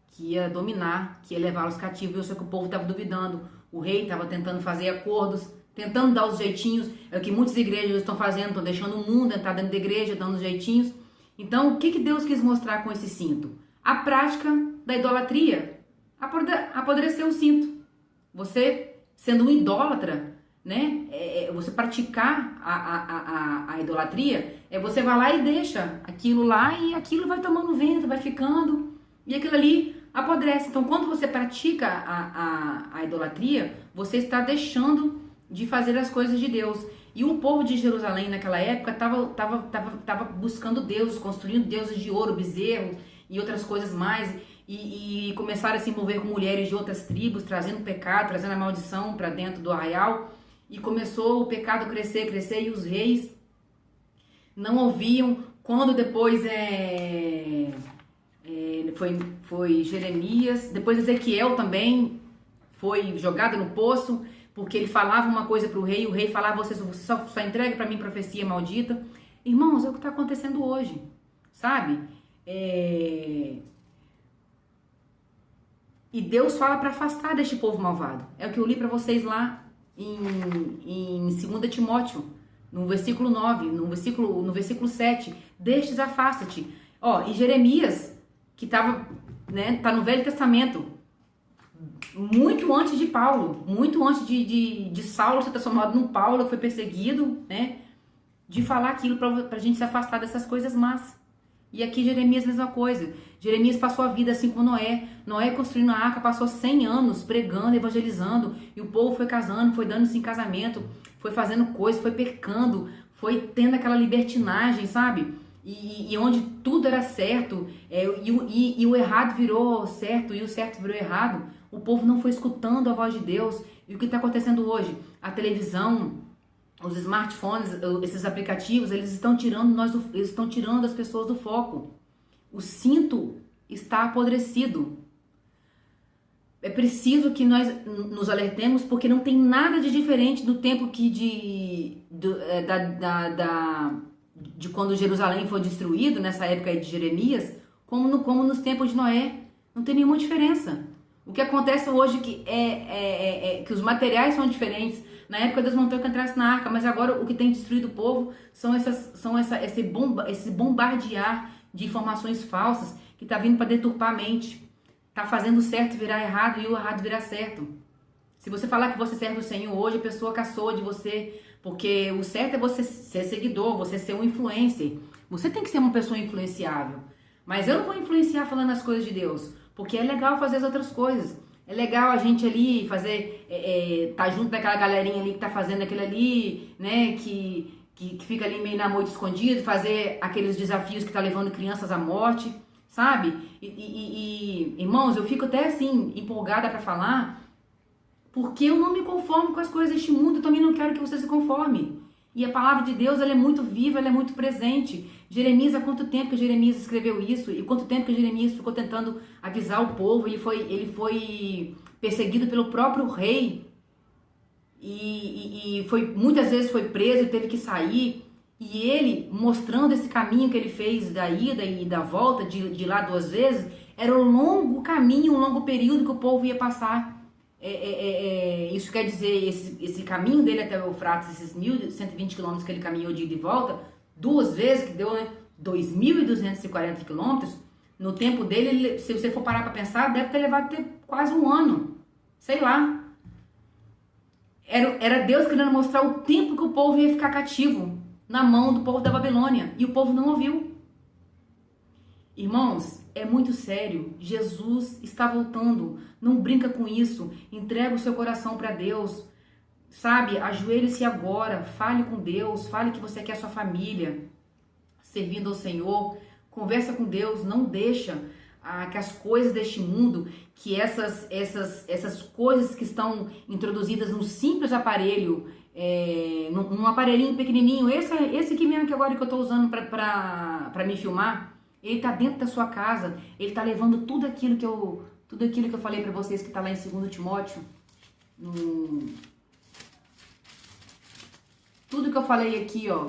que ia dominar, que ia levá-los cativos. Só que o povo estava duvidando. O rei estava tentando fazer acordos, tentando dar os jeitinhos. É o que muitas igrejas estão fazendo, estão deixando o mundo entrar dentro da igreja, dando os jeitinhos. Então, o que Deus quis mostrar com esse cinto? A prática da idolatria. Apodrecer o cinto. Você, sendo um idólatra, né? Você praticar a idolatria, você vai lá e deixa aquilo lá e aquilo vai tomando vento, vai ficando, e aquilo ali apodrece. Então, quando você pratica a idolatria, você está deixando de fazer as coisas de Deus. E o povo de Jerusalém naquela época estava buscando deuses, construindo deuses de ouro, bezerro e outras coisas mais, e começaram a se envolver com mulheres de outras tribos, trazendo pecado, trazendo a maldição para dentro do arraial, e começou o pecado a crescer, e os reis não ouviam. Quando depois foi Jeremias, depois Ezequiel também foi jogado no poço, porque ele falava uma coisa para o rei falava: você só entrega para mim profecia maldita. Irmãos, é o que está acontecendo hoje, sabe? E Deus fala para afastar deste povo malvado. É o que eu li para vocês lá em 2 Timóteo, no versículo 9, no versículo 7. Destes afasta-te. E Jeremias, que tá no Velho Testamento, muito antes de Paulo, muito antes de Saulo ser transformado num Paulo, que foi perseguido, né? De falar aquilo pra gente se afastar dessas coisas más. E aqui Jeremias, mesma coisa. Jeremias passou a vida assim como Noé. Noé construindo a arca, passou 100 anos pregando, evangelizando, e o povo foi casando, foi dando-se em casamento, foi fazendo coisas, foi pecando, foi tendo aquela libertinagem, sabe? E onde tudo era certo, e o errado virou certo, e o certo virou errado. O povo não foi escutando a voz de Deus. E o que está acontecendo hoje? A televisão, os smartphones, esses aplicativos, eles estão tirando as pessoas do foco. O cinto está apodrecido. É preciso que nós nos alertemos, porque não tem nada de diferente do tempo de quando Jerusalém foi destruído, nessa época aí de Jeremias, como nos tempos de Noé. Não tem nenhuma diferença. O que acontece hoje que os materiais são diferentes. Na época Deus montou que entrasse na arca, mas agora o que tem destruído o povo são esse bombardear de informações falsas que está vindo para deturpar a mente. Está fazendo o certo virar errado e o errado virar certo. Se você falar que você serve o Senhor hoje, a pessoa caçou de você, porque o certo é você ser seguidor, você ser um influencer. Você tem que ser uma pessoa influenciável. Mas eu não vou influenciar falando as coisas de Deus, porque é legal fazer as outras coisas. É legal a gente ali fazer, tá junto daquela galerinha ali que tá fazendo aquilo ali, né, que fica ali meio na moita escondido, fazer aqueles desafios que tá levando crianças à morte, sabe? Irmãos, eu fico até assim, empolgada para falar, porque eu não me conformo com as coisas deste mundo, eu também não quero que você se conforme. E a palavra de Deus, ela é muito viva, ela é muito presente. Jeremias, há quanto tempo que Jeremias escreveu isso? E quanto tempo que Jeremias ficou tentando avisar o povo? Ele foi perseguido pelo próprio rei. E muitas vezes foi preso e teve que sair. E ele, mostrando esse caminho que ele fez da ida e da volta, de lá 2 vezes, era um longo caminho, um longo período que o povo ia passar. Isso quer dizer, esse caminho dele até o Eufrates, esses 1.120 quilômetros que ele caminhou de ida e volta, 2 vezes, que deu 2.240 quilômetros, no tempo dele, se você for parar para pensar, deve ter levado quase um ano, sei lá. Era Deus querendo mostrar o tempo que o povo ia ficar cativo na mão do povo da Babilônia, e o povo não ouviu. Irmãos, é muito sério. Jesus está voltando. Não brinca com isso. Entrega o seu coração para Deus. Sabe? Ajoelhe-se agora. Fale com Deus. Fale que você quer a sua família servindo ao Senhor. Conversa com Deus. Não deixa que as coisas deste mundo, que essas coisas que estão introduzidas num simples aparelho, num aparelhinho pequenininho, esse aqui mesmo que agora que eu estou usando para me filmar, ele tá dentro da sua casa, ele tá levando tudo aquilo que eu falei para vocês que tá lá em 2 Timóteo, tudo que eu falei aqui, ó,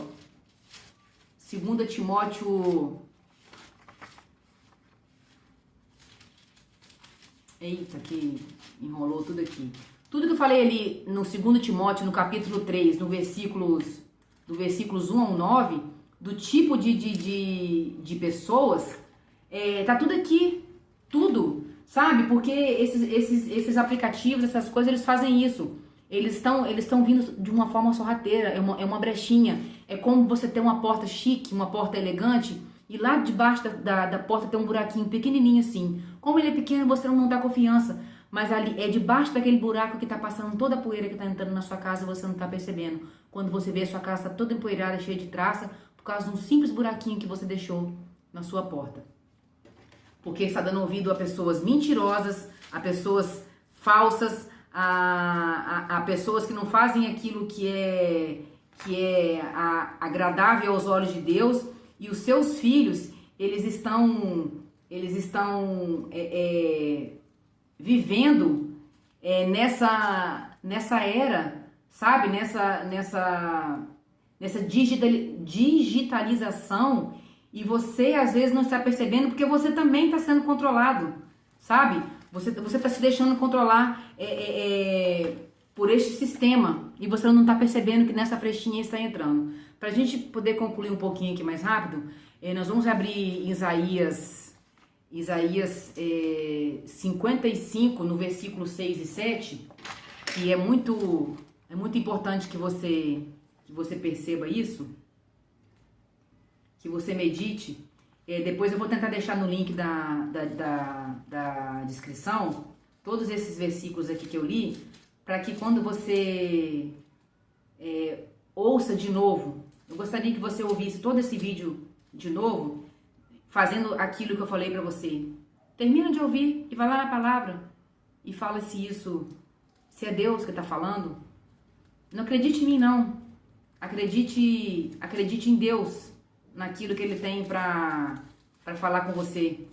2 Timóteo, eita, que enrolou tudo aqui. Tudo que eu falei ali no 2 Timóteo, no capítulo 3, do versículos 1 ao 9, do tipo de pessoas, tá tudo aqui, tudo, sabe? Porque esses aplicativos, essas coisas, eles fazem isso. Eles estão vindo de uma forma sorrateira, é uma brechinha. É como você ter uma porta chique, uma porta elegante, e lá debaixo da porta tem um buraquinho pequenininho assim. Como ele é pequeno, você não dá confiança. Mas ali é debaixo daquele buraco que tá passando toda a poeira que tá entrando na sua casa, você não tá percebendo. Quando você vê a sua casa tá toda empoeirada, cheia de traça, por causa de um simples buraquinho que você deixou na sua porta. Porque está dando ouvido a pessoas mentirosas, a pessoas falsas, a pessoas que não fazem aquilo que é agradável aos olhos de Deus, e os seus filhos, eles estão vivendo nessa era, sabe? Nessa digitalização, e você às vezes não está percebendo porque você também está sendo controlado, sabe? Você está se deixando controlar por este sistema, e você não está percebendo que nessa frestinha está entrando. Para a gente poder concluir um pouquinho aqui mais rápido, nós vamos abrir Isaías 55, no versículo 6 e 7, que é muito importante que você perceba isso, que você medite. Depois eu vou tentar deixar no link da descrição todos esses versículos aqui que eu li, para que quando você ouça de novo, eu gostaria que você ouvisse todo esse vídeo de novo, fazendo aquilo que eu falei para você. Termina de ouvir e vai lá na palavra e fala se é Deus que está falando. Não acredite em mim, não. Acredite em Deus, naquilo que Ele tem para falar com você.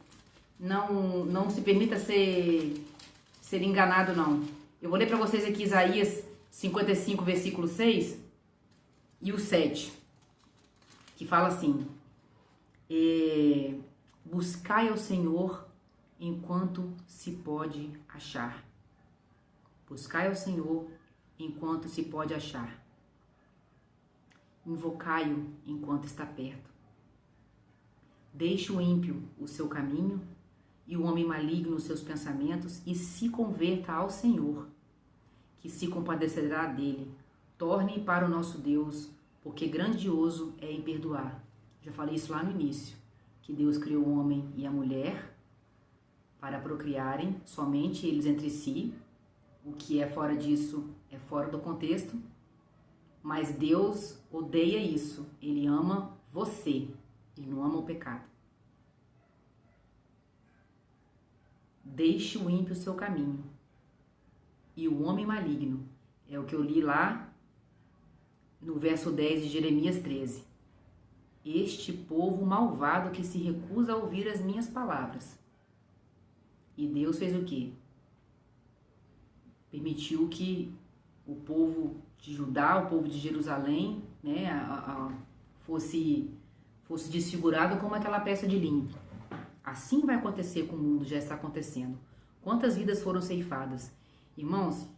Não se permita ser enganado, não. Eu vou ler para vocês aqui Isaías 55, versículo 6 e o 7, que fala assim: buscai ao Senhor enquanto se pode achar. Buscai ao Senhor enquanto se pode achar. Invocai-o enquanto está perto. Deixe o ímpio o seu caminho e o homem maligno os seus pensamentos, e se converta ao Senhor, que se compadecerá dele. Torne para o nosso Deus, porque grandioso é em perdoar. Já falei isso lá no início, que Deus criou o homem e a mulher para procriarem somente eles entre si. O que é fora disso é fora do contexto, mas Deus odeia isso. Ele ama você, ele não ama o pecado. Deixe o ímpio o seu caminho e o homem maligno, é o que eu li lá no verso 10 de Jeremias 13. Este povo malvado que se recusa a ouvir as minhas palavras. E Deus fez o quê? Permitiu que o povo de Judá, o povo de Jerusalém, né, fosse desfigurado como aquela peça de linho. Assim vai acontecer com o mundo, já está acontecendo. Quantas vidas foram ceifadas? Irmãos,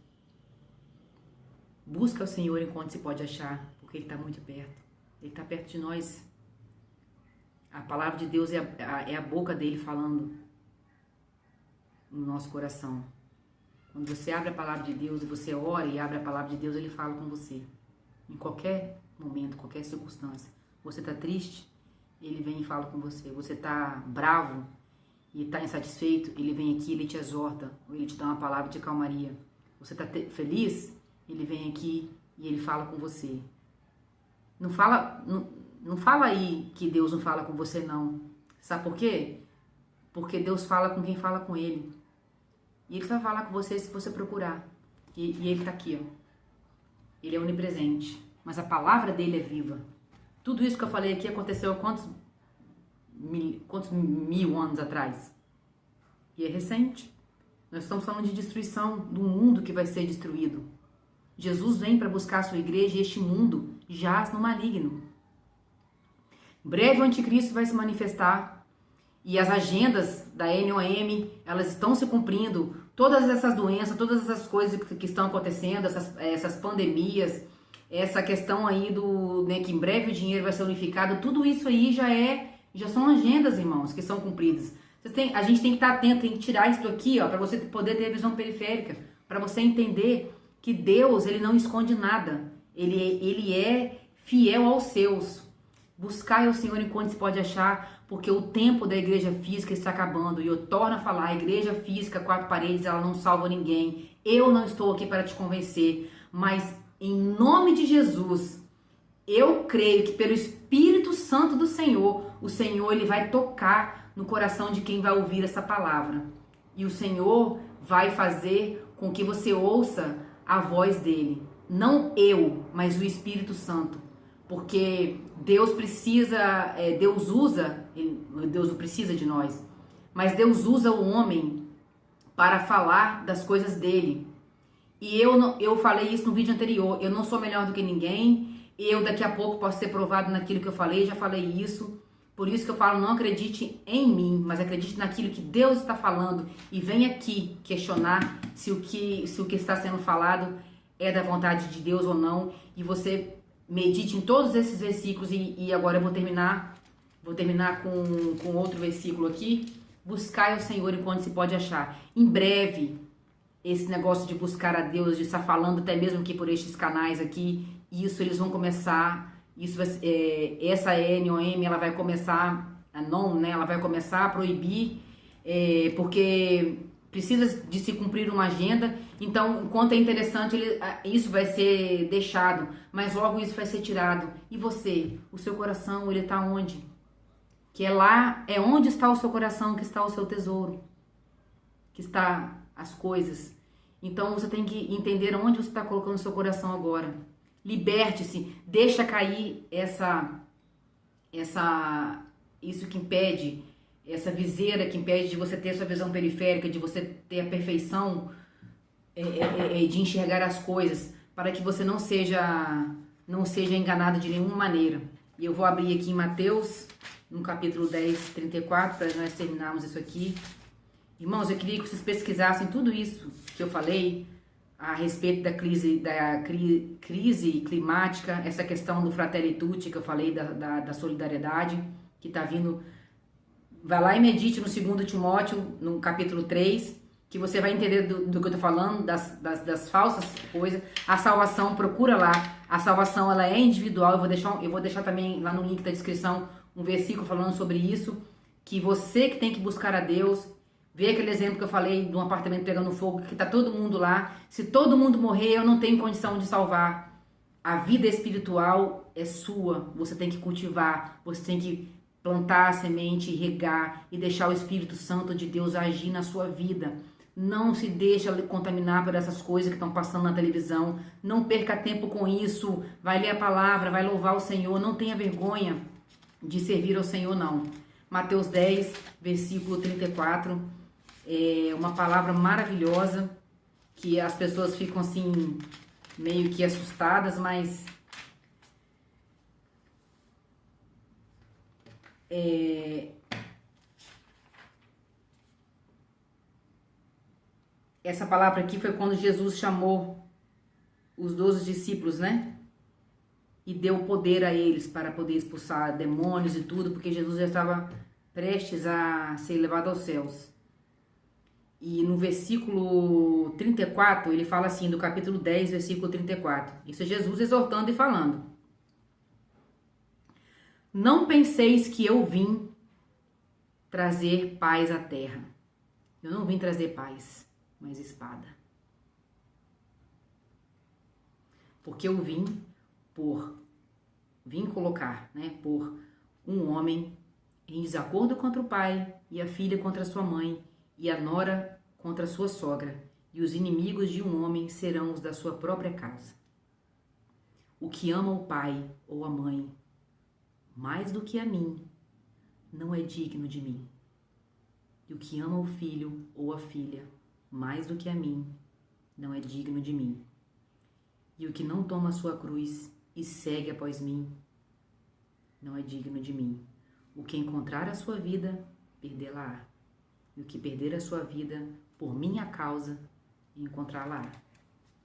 busca o Senhor enquanto se pode achar, porque Ele está muito perto. Ele está perto de nós. A palavra de Deus é a boca dele falando no nosso coração. Quando você abre a palavra de Deus e você ora e abre a palavra de Deus, Ele fala com você. Em qualquer momento, qualquer circunstância. Você está triste, Ele vem e fala com você. Você está bravo e está insatisfeito, Ele vem aqui, Ele te exorta, ou Ele te dá uma palavra de calmaria. Você está feliz, Ele vem aqui e Ele fala com você. Não fala aí que Deus não fala com você, não. Sabe por quê? Porque Deus fala com quem fala com Ele. E Ele vai falar com você se você procurar. E Ele está aqui, ó. Ele é onipresente. Mas a palavra dele é viva. Tudo isso que eu falei aqui aconteceu há quantos mil anos atrás? E é recente. Nós estamos falando de destruição do mundo que vai ser destruído. Jesus vem para buscar a sua igreja e este mundo jaz no maligno. Em breve o anticristo vai se manifestar e as agendas da NOM, elas estão se cumprindo. Todas essas doenças, todas essas coisas que estão acontecendo, essas pandemias, essa questão aí que em breve o dinheiro vai ser unificado, tudo isso aí já são agendas, irmãos, que são cumpridas. A gente tem que estar atento, tem que tirar isso aqui, ó, para você poder ter a visão periférica, para você entender que Deus, Ele não esconde nada. Ele é fiel aos seus. Buscai ao Senhor enquanto se pode achar, porque o tempo da igreja física está acabando. E eu torno a falar, a igreja física, quatro paredes, ela não salva ninguém. Eu não estou aqui para te convencer, mas em nome de Jesus, eu creio que pelo Espírito Santo do Senhor, o Senhor Ele vai tocar no coração de quem vai ouvir essa palavra. E o Senhor vai fazer com que você ouça a voz dele. Não eu, mas o Espírito Santo. Porque Deus não precisa de nós, mas Deus usa o homem para falar das coisas dele. E eu falei isso no vídeo anterior, eu não sou melhor do que ninguém, eu daqui a pouco posso ser provado naquilo que eu falei, já falei isso. Por isso que eu falo, não acredite em mim, mas acredite naquilo que Deus está falando e vem aqui questionar se o que está sendo falado é da vontade de Deus ou não. E você medite em todos esses versículos e agora eu vou terminar com outro versículo aqui. Buscai o Senhor enquanto se pode achar. Em breve, esse negócio de buscar a Deus, de estar falando até mesmo aqui por estes canais aqui, isso eles vão começar... essa NOM, ela vai começar ela vai começar a proibir, porque precisa de se cumprir uma agenda. Então, enquanto é interessante, isso vai ser deixado, mas logo isso vai ser tirado. E você, o seu coração, ele está onde? Que é onde está o seu coração, que está o seu tesouro, que está as coisas. Então, você tem que entender onde você está colocando o seu coração agora. Liberte-se, deixa cair isso que impede, essa viseira que impede de você ter sua visão periférica, de você ter a perfeição de enxergar as coisas, para que você não seja enganado de nenhuma maneira. E eu vou abrir aqui em Mateus, no capítulo 10, 34, para nós terminarmos isso aqui. Irmãos, eu queria que vocês pesquisassem tudo isso que eu falei, a respeito da crise climática, essa questão do Fratelli Tutti que eu falei, da solidariedade, que está vindo. Vai lá e medite no 2 Timóteo, no capítulo 3, que você vai entender do que eu estou falando, das falsas coisas. A salvação, procura lá, a salvação ela é individual. Eu vou deixar também lá no link da descrição um versículo falando sobre isso, que você que tem que buscar a Deus. Vê aquele exemplo que eu falei de um apartamento pegando fogo, que tá todo mundo lá. Se todo mundo morrer, eu não tenho condição de salvar. A vida espiritual é sua. Você tem que cultivar, você tem que plantar a semente, regar e deixar o Espírito Santo de Deus agir na sua vida. Não se deixa contaminar por essas coisas que estão passando na televisão. Não perca tempo com isso. Vai ler a palavra, vai louvar o Senhor. Não tenha vergonha de servir ao Senhor, não. Mateus 10, versículo 34. É uma palavra maravilhosa, que as pessoas ficam assim, meio que assustadas, mas essa palavra aqui foi quando Jesus chamou os 12 discípulos, né? E deu poder a eles para poder expulsar demônios e tudo, porque Jesus já estava prestes a ser levado aos céus. E no versículo 34, ele fala assim, do capítulo 10, versículo 34. Isso é Jesus exortando e falando. Não penseis que eu vim trazer paz à terra. Eu não vim trazer paz, mas espada. Porque eu vim colocar, né, por um homem em desacordo contra o pai, e a filha contra sua mãe, e a nora contra sua sogra, e os inimigos de um homem serão os da sua própria casa. O que ama o pai ou a mãe mais do que a mim, não é digno de mim. E o que ama o filho ou a filha mais do que a mim, não é digno de mim. E o que não toma a sua cruz e segue após mim, não é digno de mim. O que encontrar a sua vida, perdê-la-á. E o que perder a sua vida, por minha causa, encontrá-la-á.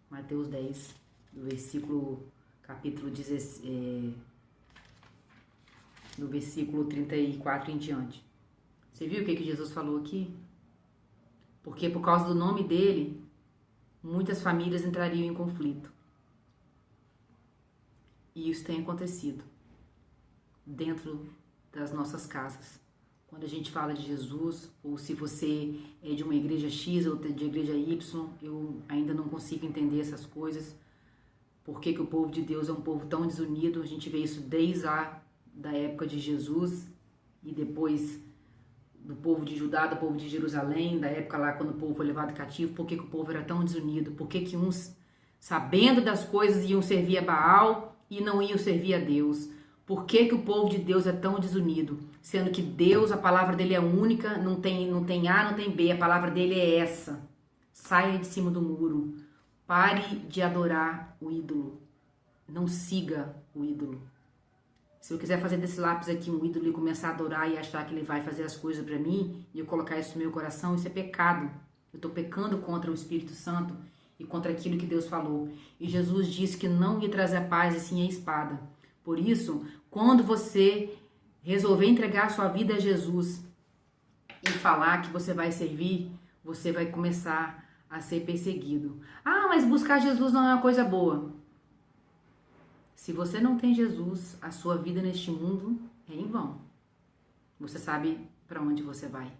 Mateus 10, do versículo, capítulo 16, do versículo 34 em diante. Você viu o que Jesus falou aqui? Porque por causa do nome dele, muitas famílias entrariam em conflito. E isso tem acontecido dentro das nossas casas. Quando a gente fala de Jesus, ou se você é de uma igreja X ou de igreja Y, eu ainda não consigo entender essas coisas. Por que o povo de Deus é um povo tão desunido? A gente vê isso desde da época de Jesus e depois do povo de Judá, do povo de Jerusalém, da época lá quando o povo foi levado cativo. Por que o povo era tão desunido? Por que uns, sabendo das coisas, iam servir a Baal e não iam servir a Deus? Por que o povo de Deus é tão desunido? Sendo que Deus, a palavra dele é única, não tem A, não tem B, a palavra dele é essa. Saia de cima do muro. Pare de adorar o ídolo. Não siga o ídolo. Se eu quiser fazer desse lápis aqui um ídolo e começar a adorar e achar que ele vai fazer as coisas para mim, e eu colocar isso no meu coração, isso é pecado. Eu estou pecando contra o Espírito Santo e contra aquilo que Deus falou. E Jesus disse que não ia trazer a paz e sim a espada. Por isso, quando você resolver entregar a sua vida a Jesus e falar que você vai servir, você vai começar a ser perseguido. Ah, mas buscar Jesus não é uma coisa boa. Se você não tem Jesus, a sua vida neste mundo é em vão. Você sabe para onde você vai.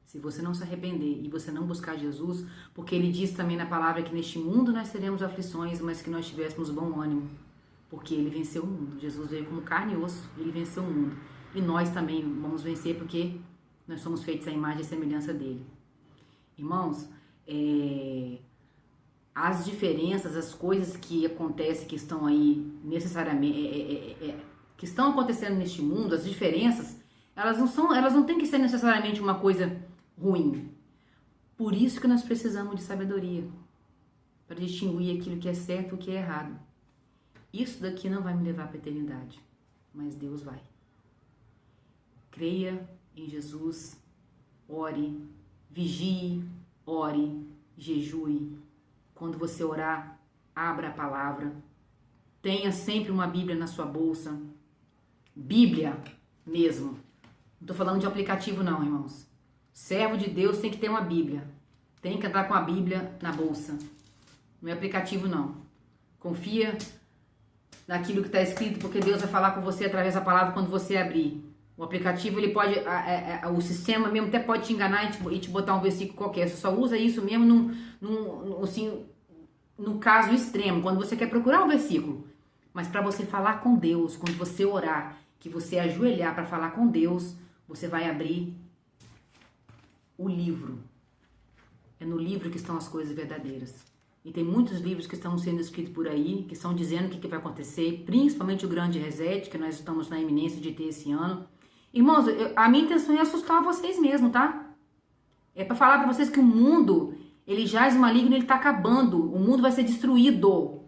Se você não se arrepender e você não buscar Jesus, porque ele diz também na palavra que neste mundo nós teremos aflições, mas que nós tivéssemos bom ânimo. Porque ele venceu o mundo. Jesus veio como carne e osso, ele venceu o mundo. E nós também vamos vencer porque nós somos feitos à imagem e semelhança dele. Irmãos, as diferenças, as coisas que acontecem, que estão aí necessariamente, que estão acontecendo neste mundo, as diferenças, elas não têm que ser necessariamente uma coisa ruim. Por isso que nós precisamos de sabedoria, para distinguir aquilo que é certo e o que é errado. Isso daqui não vai me levar para a eternidade, mas Deus vai. Creia em Jesus, ore, vigie, ore, jejue. Quando você orar, abra a palavra. Tenha sempre uma Bíblia na sua bolsa. Bíblia mesmo. Não estou falando de aplicativo não, irmãos. Servo de Deus tem que ter uma Bíblia. Tem que andar com a Bíblia na bolsa. Não é aplicativo não. Confia naquilo que está escrito, porque Deus vai falar com você através da palavra quando você abrir. O aplicativo, ele pode, o sistema mesmo até pode te enganar e te botar um versículo qualquer. Você só usa isso mesmo assim, no caso extremo, quando você quer procurar um versículo. Mas para você falar com Deus, quando você orar, que você ajoelhar para falar com Deus, você vai abrir o livro. É no livro que estão as coisas verdadeiras. E tem muitos livros que estão sendo escritos por aí, que estão dizendo o que vai acontecer, principalmente o grande reset, que nós estamos na iminência de ter esse ano. Irmãos, a minha intenção é assustar vocês mesmo, tá? É para falar para vocês que o mundo, ele jaz maligno, ele tá acabando. O mundo vai ser destruído,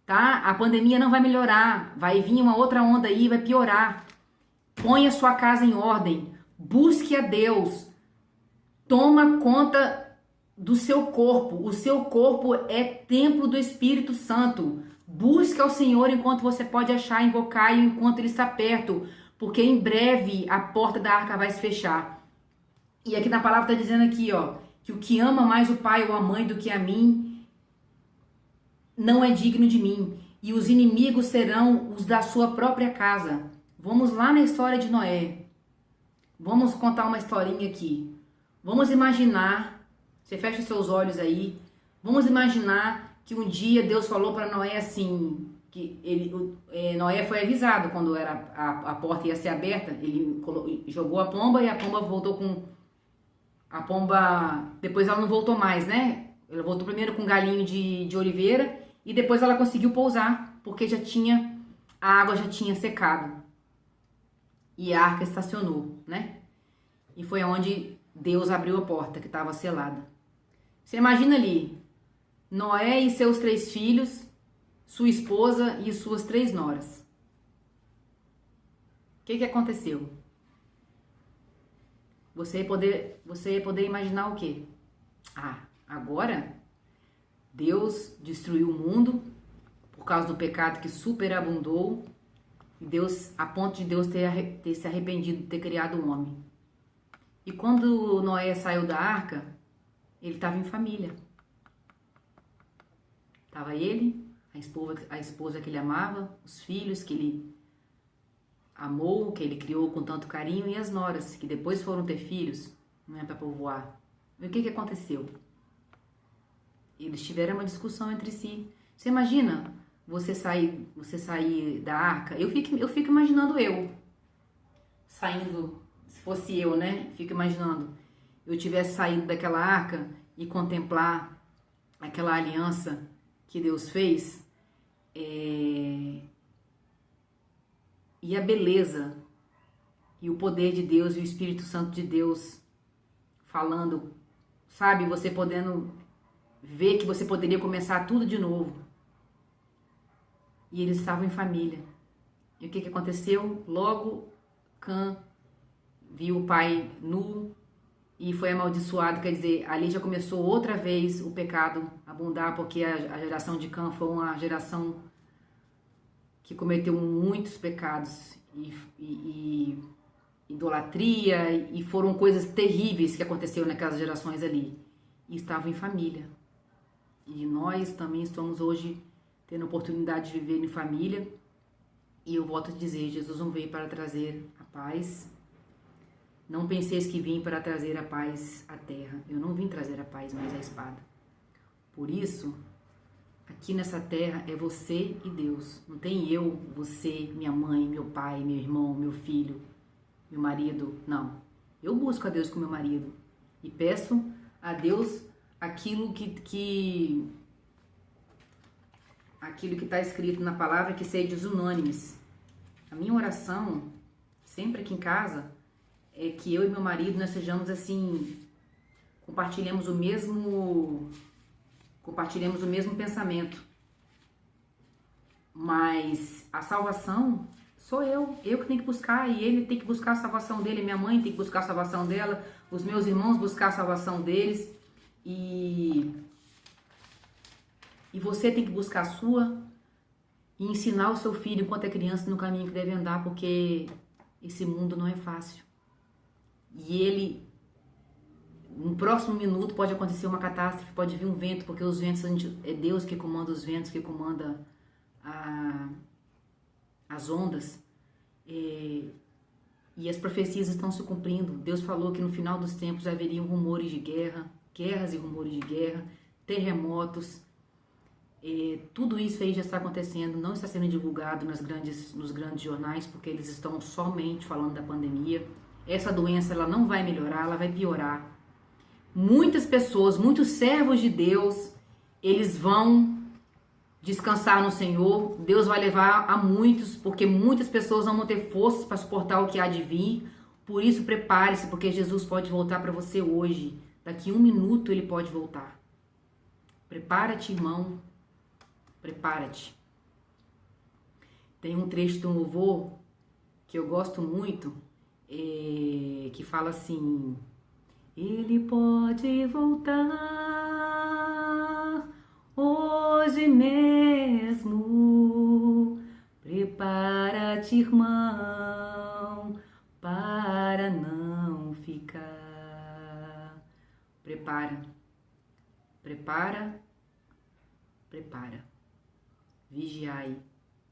tá? A pandemia não vai melhorar, vai vir uma outra onda aí, vai piorar. Põe a sua casa em ordem, busque a Deus, toma conta do seu corpo. O seu corpo é templo do Espírito Santo. Busque ao Senhor enquanto você pode achar, invocar enquanto ele está perto, porque em breve a porta da arca vai se fechar. E aqui na palavra está dizendo aqui, ó, que o que ama mais o pai ou a mãe do que a mim não é digno de mim, e os inimigos serão os da sua própria casa. Vamos lá na história de Noé. Vamos contar uma historinha aqui. Vamos imaginar, você fecha seus olhos aí, vamos imaginar que um dia Deus falou para Noé assim, que Noé foi avisado quando a porta ia ser aberta, ele jogou a pomba e a pomba voltou com... A pomba, depois ela não voltou mais, né? Ela voltou primeiro com um galinho de oliveira e depois ela conseguiu pousar, porque a água já tinha secado. E a arca estacionou, né? E foi onde Deus abriu a porta, que estava selada. Você imagina ali, Noé e seus 3 filhos, sua esposa e suas 3 noras. O que aconteceu? Você ia poder imaginar o quê? Agora Deus destruiu o mundo por causa do pecado que superabundou, e Deus, a ponto de Deus ter se arrependido de ter criado o homem. E quando Noé saiu da arca, ele estava em família. Estava ele, a esposa que ele amava, os filhos que ele amou, que ele criou com tanto carinho, e as noras, que depois foram ter filhos, não é para povoar. E o que aconteceu? Eles tiveram uma discussão entre si. Você imagina você sair da arca? Eu fico imaginando eu saindo, se fosse eu, né? Fico imaginando eu tivesse saído daquela arca e contemplar aquela aliança que Deus fez, e a beleza e o poder de Deus e o Espírito Santo de Deus falando, sabe? Você podendo ver que você poderia começar tudo de novo. E eles estavam em família. E o que aconteceu? Logo, Cã viu o pai nu e foi amaldiçoado. Quer dizer, ali já começou outra vez o pecado abundar, porque a geração de Cã foi uma geração que cometeu muitos pecados e idolatria, e foram coisas terríveis que aconteceram naquelas gerações ali. E estavam em família. E nós também estamos hoje tendo a oportunidade de viver em família. E eu volto a dizer, Jesus não veio para trazer a paz. Não penseis que vim para trazer a paz à terra. Eu não vim trazer a paz, mas a espada. Por isso, aqui nessa terra é você e Deus. Não tem eu, você, minha mãe, meu pai, meu irmão, meu filho, meu marido. Não. Eu busco a Deus com meu marido e peço a Deus aquilo que está escrito na palavra, que seja unânimes. A minha oração, sempre aqui em casa, é que eu e meu marido, nós sejamos assim, compartilhemos o mesmo pensamento. Mas a salvação sou eu que tenho que buscar, e ele tem que buscar a salvação dele, minha mãe tem que buscar a salvação dela, os meus irmãos buscar a salvação deles, e você tem que buscar a sua e ensinar o seu filho enquanto é criança no caminho que deve andar, porque esse mundo não é fácil. E ele, no próximo minuto pode acontecer uma catástrofe, pode vir um vento, porque os ventos, é Deus que comanda os ventos, que comanda as ondas, e as profecias estão se cumprindo. Deus falou que no final dos tempos haveriam rumores de guerra, guerras e rumores de guerra, terremotos, tudo isso aí já está acontecendo, não está sendo divulgado nos grandes jornais, porque eles estão somente falando da pandemia. Essa doença, ela não vai melhorar, ela vai piorar. Muitas pessoas, muitos servos de Deus, eles vão descansar no Senhor. Deus vai levar a muitos, porque muitas pessoas não vão ter forças para suportar o que há de vir. Por isso, prepare-se, porque Jesus pode voltar para você hoje. Daqui 1 minuto ele pode voltar. Prepara-te, irmão. Prepara-te. Tem um trecho do louvor que eu gosto muito, que fala assim: ele pode voltar hoje mesmo. Prepara-te, irmão, para não ficar. prepara, prepara, prepara. Vigiai,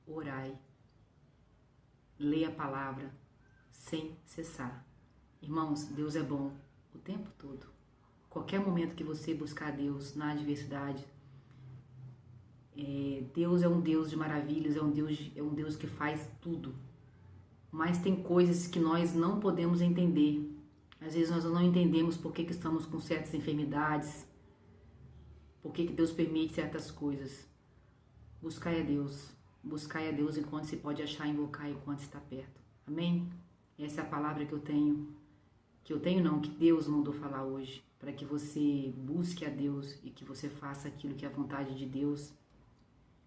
orai, leia a palavra sem cessar. Irmãos, Deus é bom o tempo todo. Qualquer momento que você buscar Deus na adversidade, Deus é um Deus de maravilhas, é um Deus que faz tudo. Mas tem coisas que nós não podemos entender. Às vezes nós não entendemos por que estamos com certas enfermidades, por que Deus permite certas coisas. Buscai a Deus enquanto se pode achar, invocar enquanto está perto. Amém? Essa é a palavra que que Deus mandou falar hoje, para que você busque a Deus e que você faça aquilo que é a vontade de Deus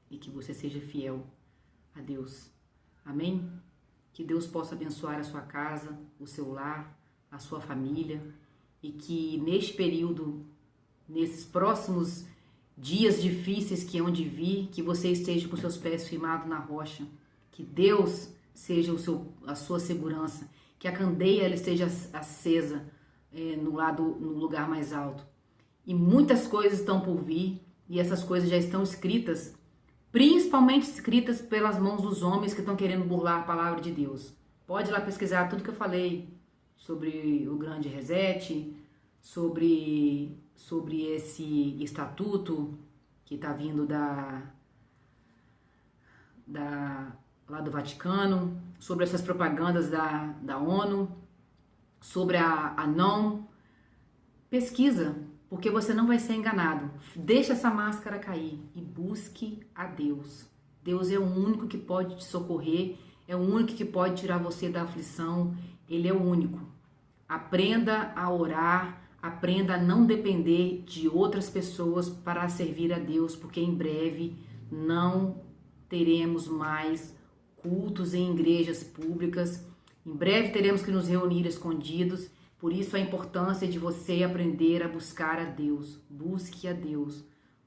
e que você seja fiel a Deus. Amém? Que Deus possa abençoar a sua casa, o seu lar, a sua família, e que neste período, nesses próximos dias difíceis que hão de vir, que você esteja com seus pés firmados na rocha, que Deus seja a sua segurança, que a candeia ela esteja acesa no lugar mais alto. E muitas coisas estão por vir, e essas coisas já estão escritas, principalmente escritas pelas mãos dos homens que estão querendo burlar a palavra de Deus. Pode ir lá pesquisar tudo que eu falei sobre o grande reset, sobre esse estatuto que está vindo lá do Vaticano, sobre essas propagandas da ONU, sobre a não. Pesquisa, porque você não vai ser enganado. Deixa essa máscara cair e busque a Deus. Deus é o único que pode te socorrer, é o único que pode tirar você da aflição, Ele é o único. Aprenda a orar, aprenda a não depender de outras pessoas para servir a Deus, porque em breve não teremos mais cultos em igrejas públicas, em breve teremos que nos reunir escondidos. Por isso a importância de você aprender a buscar a Deus. Busque a Deus.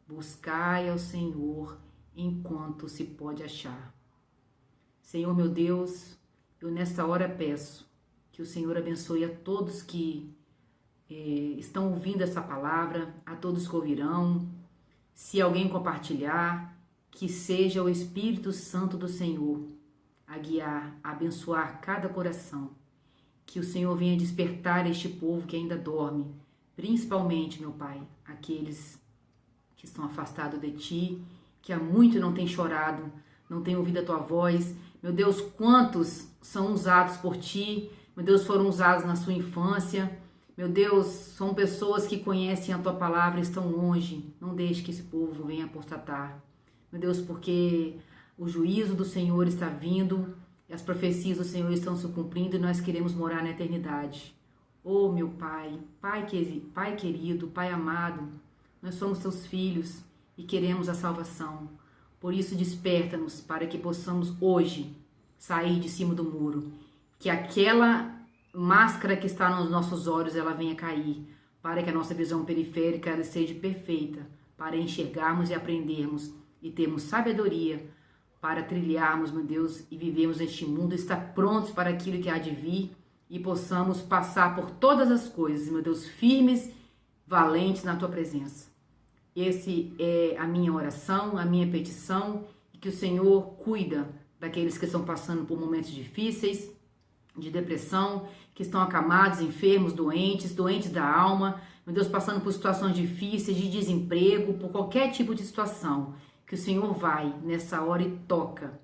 Buscai ao Senhor enquanto se pode achar. Senhor meu Deus, eu nesta hora peço que o Senhor abençoe a todos que estão ouvindo essa palavra, a todos que ouvirão. Se alguém compartilhar, que seja o Espírito Santo do Senhor a guiar, a abençoar cada coração. Que o Senhor venha despertar este povo que ainda dorme, principalmente, meu Pai, aqueles que estão afastados de Ti, que há muito não têm chorado, não têm ouvido a Tua voz. Meu Deus, quantos são usados por Ti, meu Deus, foram usados na sua infância. Meu Deus, são pessoas que conhecem a Tua palavra e estão longe. Não deixe que esse povo venha apostatar. Meu Deus, porque o juízo do Senhor está vindo, e as profecias do Senhor estão se cumprindo e nós queremos morar na eternidade. Oh, meu Pai, Pai querido, Pai amado, nós somos Teus filhos e queremos a salvação. Por isso, desperta-nos para que possamos hoje sair de cima do muro, que aquela máscara que está nos nossos olhos, ela venha cair, para que a nossa visão periférica ela seja perfeita, para enxergarmos e aprendermos e termos sabedoria para trilharmos, meu Deus, e vivermos neste mundo, estar prontos para aquilo que há de vir e possamos passar por todas as coisas, meu Deus, firmes, valentes na Tua presença. Esse é a minha oração, a minha petição, e que o Senhor cuida daqueles que estão passando por momentos difíceis, de depressão, que estão acamados, enfermos, doentes da alma, meu Deus, passando por situações difíceis, de desemprego, por qualquer tipo de situação. Que o Senhor vai nessa hora e toca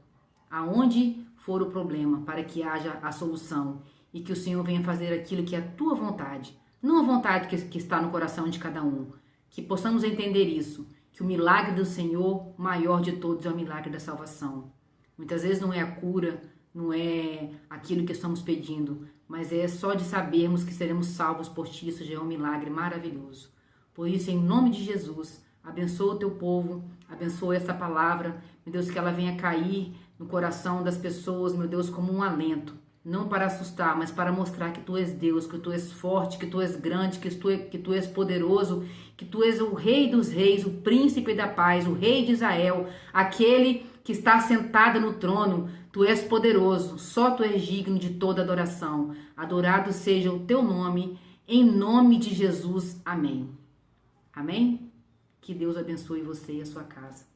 aonde for o problema, para que haja a solução. E que o Senhor venha fazer aquilo que é a Tua vontade, não a vontade que está no coração de cada um. Que possamos entender isso, que o milagre do Senhor, maior de todos, é o milagre da salvação. Muitas vezes não é a cura, não é aquilo que estamos pedindo, mas é só de sabermos que seremos salvos por Ti, isso já é um milagre maravilhoso. Por isso, em nome de Jesus, abençoa o Teu povo, abençoa essa palavra, meu Deus, que ela venha cair no coração das pessoas, meu Deus, como um alento, não para assustar, mas para mostrar que Tu és Deus, que Tu és forte, que Tu és grande, que Tu és poderoso, que Tu és o Rei dos Reis, o Príncipe da Paz, o Rei de Israel, aquele que está sentado no trono. Tu és poderoso, só Tu és digno de toda adoração. Adorado seja o Teu nome, em nome de Jesus. Amém. Amém? Que Deus abençoe você e a sua casa.